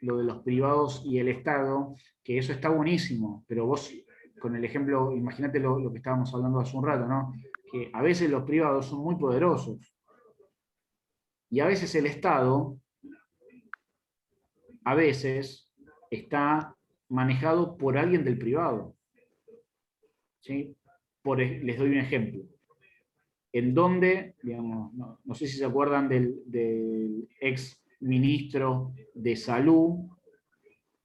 A: lo de los privados y el Estado, que eso está buenísimo, pero vos, con el ejemplo, imagínate lo que estábamos hablando hace un rato, ¿no? Que a veces los privados son muy poderosos, y a veces el Estado, a veces, está manejado por alguien del privado. ¿Sí? Les doy un ejemplo. En donde, digamos, no sé si se acuerdan del ex ministro de Salud,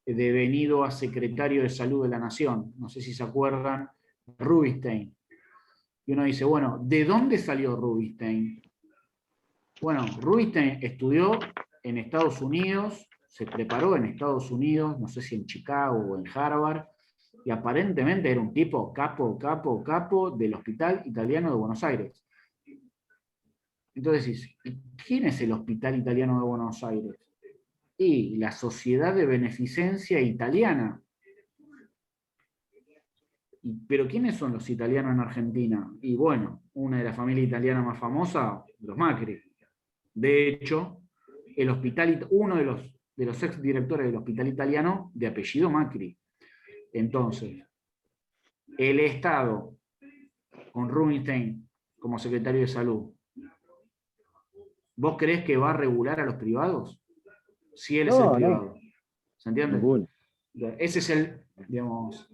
A: devenido a secretario de Salud de la Nación. No sé si se acuerdan, Rubinstein. Y uno dice, bueno, ¿de dónde salió Rubinstein? Bueno, Rubinstein estudió en Estados Unidos, se preparó en Estados Unidos, no sé si en Chicago o en Harvard, y aparentemente era un tipo capo del Hospital Italiano de Buenos Aires. Entonces, ¿quién es el Hospital Italiano de Buenos Aires? Y la Sociedad de Beneficencia Italiana. ¿Pero quiénes son los italianos en Argentina? Y bueno, una de las familias italianas más famosas, los Macri. De hecho, uno de los ex directores del Hospital Italiano, de apellido Macri. Entonces, el Estado, con Rubinstein como secretario de Salud, ¿vos creés que va a regular a los privados? Si él es el privado. ¿Se entiende?
G: Ninguno.
A: Ese es el, digamos,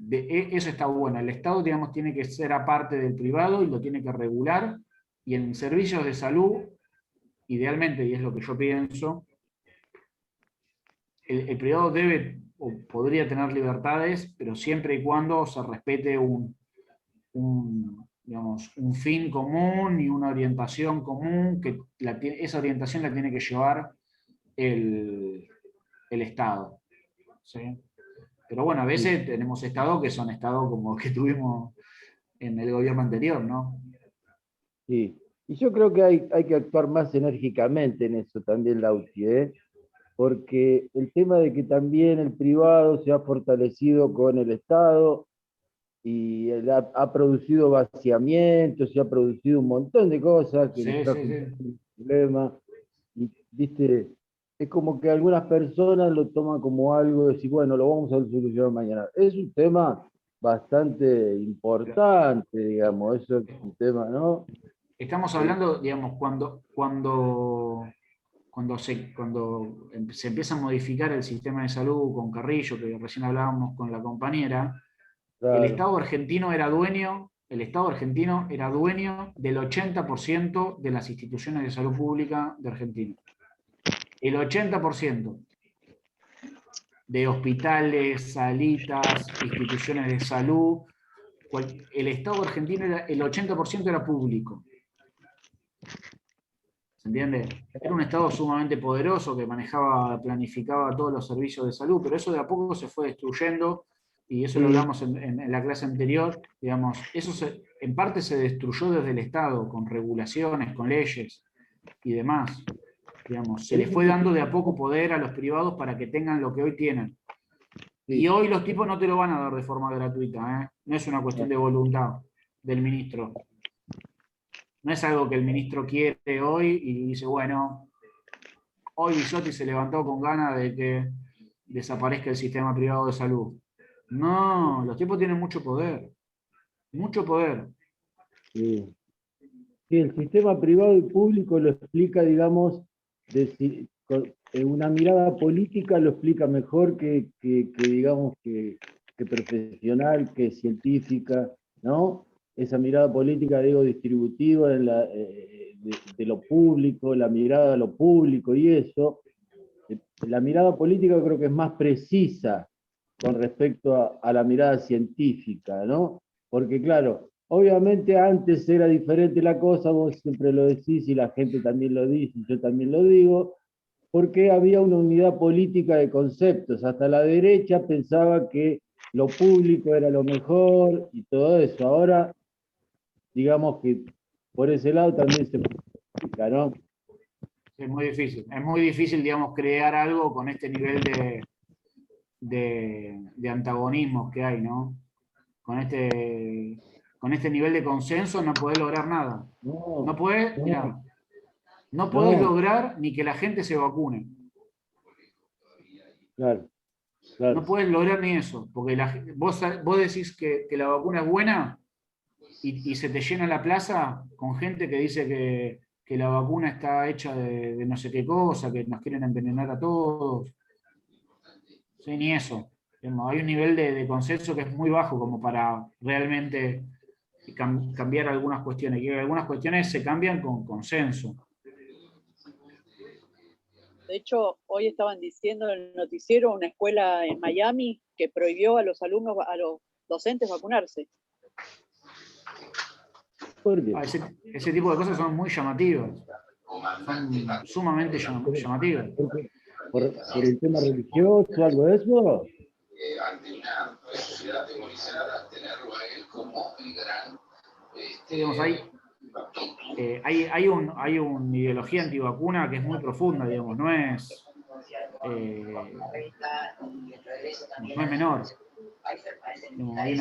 A: eso está bueno. El Estado, digamos, tiene que ser aparte del privado y lo tiene que regular, y en servicios de salud, idealmente, y es lo que yo pienso, el privado debe o podría tener libertades, pero siempre y cuando se respete digamos, un fin común y una orientación común, que esa orientación la tiene que llevar el Estado. ¿Sí? Pero bueno, a veces tenemos estados que son estados como que tuvimos en el gobierno anterior, ¿no?
G: Sí, y yo creo que hay que actuar más enérgicamente en eso también, Lauti, ¿eh? Porque el tema de que también el privado se ha fortalecido con el Estado y ha producido vaciamientos, se ha producido un montón de cosas que nos trajo un problema. Y, viste, es como que algunas personas lo toman como algo de decir, bueno, lo vamos a solucionar mañana. Es un tema bastante importante, digamos, eso es un tema, ¿no?
A: Estamos hablando, digamos, cuando se empieza a modificar el sistema de salud con Carrillo, que recién hablábamos con la compañera,
G: Claro.
A: el Estado argentino era dueño del 80% de las instituciones de salud pública de Argentina. El 80% de hospitales, salitas, instituciones de salud, el Estado argentino, el 80% era público. ¿Se entiende? Era un Estado sumamente poderoso que manejaba, planificaba todos los servicios de salud, pero eso de a poco se fue destruyendo, y eso lo hablamos en la clase anterior, digamos, eso en parte se destruyó desde el Estado, con regulaciones, con leyes y demás. Digamos, se les fue dando de a poco poder a los privados para que tengan lo que hoy tienen. Y hoy los tipos no te lo van a dar de forma gratuita, ¿eh? No es una cuestión de voluntad del ministro. No es algo que el ministro quiere hoy y dice, bueno, hoy Bisotti se levantó con ganas de que desaparezca el sistema privado de salud. No, los tipos tienen mucho poder. Mucho poder.
G: Sí. Sí, el sistema privado y público lo explica, digamos, en una mirada política lo explica mejor digamos, que profesional, que científica, ¿no? Esa mirada política, digo, distributiva de lo público, la mirada a lo público y eso. La mirada política creo que es más precisa con respecto a la mirada científica, ¿no? Porque claro, obviamente antes era diferente la cosa, vos siempre lo decís y la gente también lo dice, y yo también lo digo, porque había una unidad política de conceptos. Hasta la derecha pensaba que lo público era lo mejor y todo eso. Ahora, digamos que por ese lado también se explica, ¿no?
A: Es muy difícil, digamos, crear algo con este nivel de antagonismos que hay, ¿no? Con este nivel de consenso no podés lograr nada. No podés, mirá, no podés lograr ni que la gente se vacune.
G: Claro.
A: No podés lograr ni eso, porque vos decís que la vacuna es buena y se te llena la plaza con gente que dice que la vacuna está hecha de no sé qué cosa, que nos quieren envenenar a todos. Sí, ni eso. Hay un nivel de consenso que es muy bajo como para realmente cambiar algunas cuestiones. Y algunas cuestiones se cambian con consenso.
E: De hecho, hoy estaban diciendo en el noticiero una escuela en Miami que prohibió a los alumnos, a los docentes vacunarse.
A: Ese tipo de cosas son muy llamativas. Son sumamente llamativas.
G: ¿Por el tema religioso o algo de eso?
H: Ante una sociedad atemorizada, tenerlo a él como el gran...
A: Digamos, hay una ideología antivacuna que es muy profunda, digamos, no es menor. Digamos, hay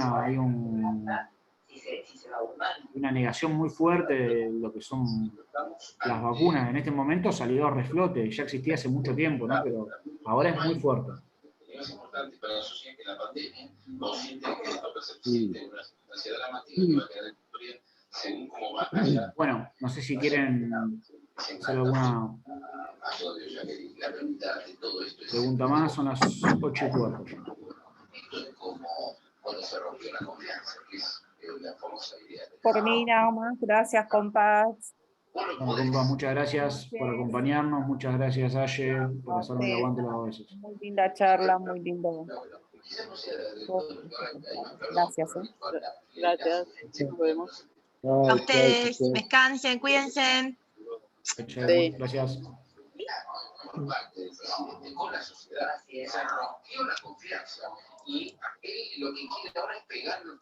A: una negación muy fuerte de lo que son las vacunas. En este momento salió a reflote, ya existía hace mucho tiempo, ¿no? Pero ahora es muy fuerte.
H: Es importante para la sociedad que la pandemia, consciente de que esto puede ser posible en una circunstancia dramática que va a quedar en la historia según cómo va allá.
A: Bueno, no sé si quieren hacer alguna pregunta más, son las 8:15.
H: Esto es como cuando se rompió la confianza, que es la famosa idea.
D: Por mí nada más, gracias, compás.
A: Bueno, compa, muchas gracias por acompañarnos, muchas gracias, Aye, por hacerme el aguante las veces.
D: Muy linda charla, muy lindo. Gracias.
E: Gracias, nos vemos.
B: A ustedes, descansen, cuídense.
A: Sí. Gracias.
H: Con la sociedad se rompió la confianza y él lo que quiere ahora es pegarlo.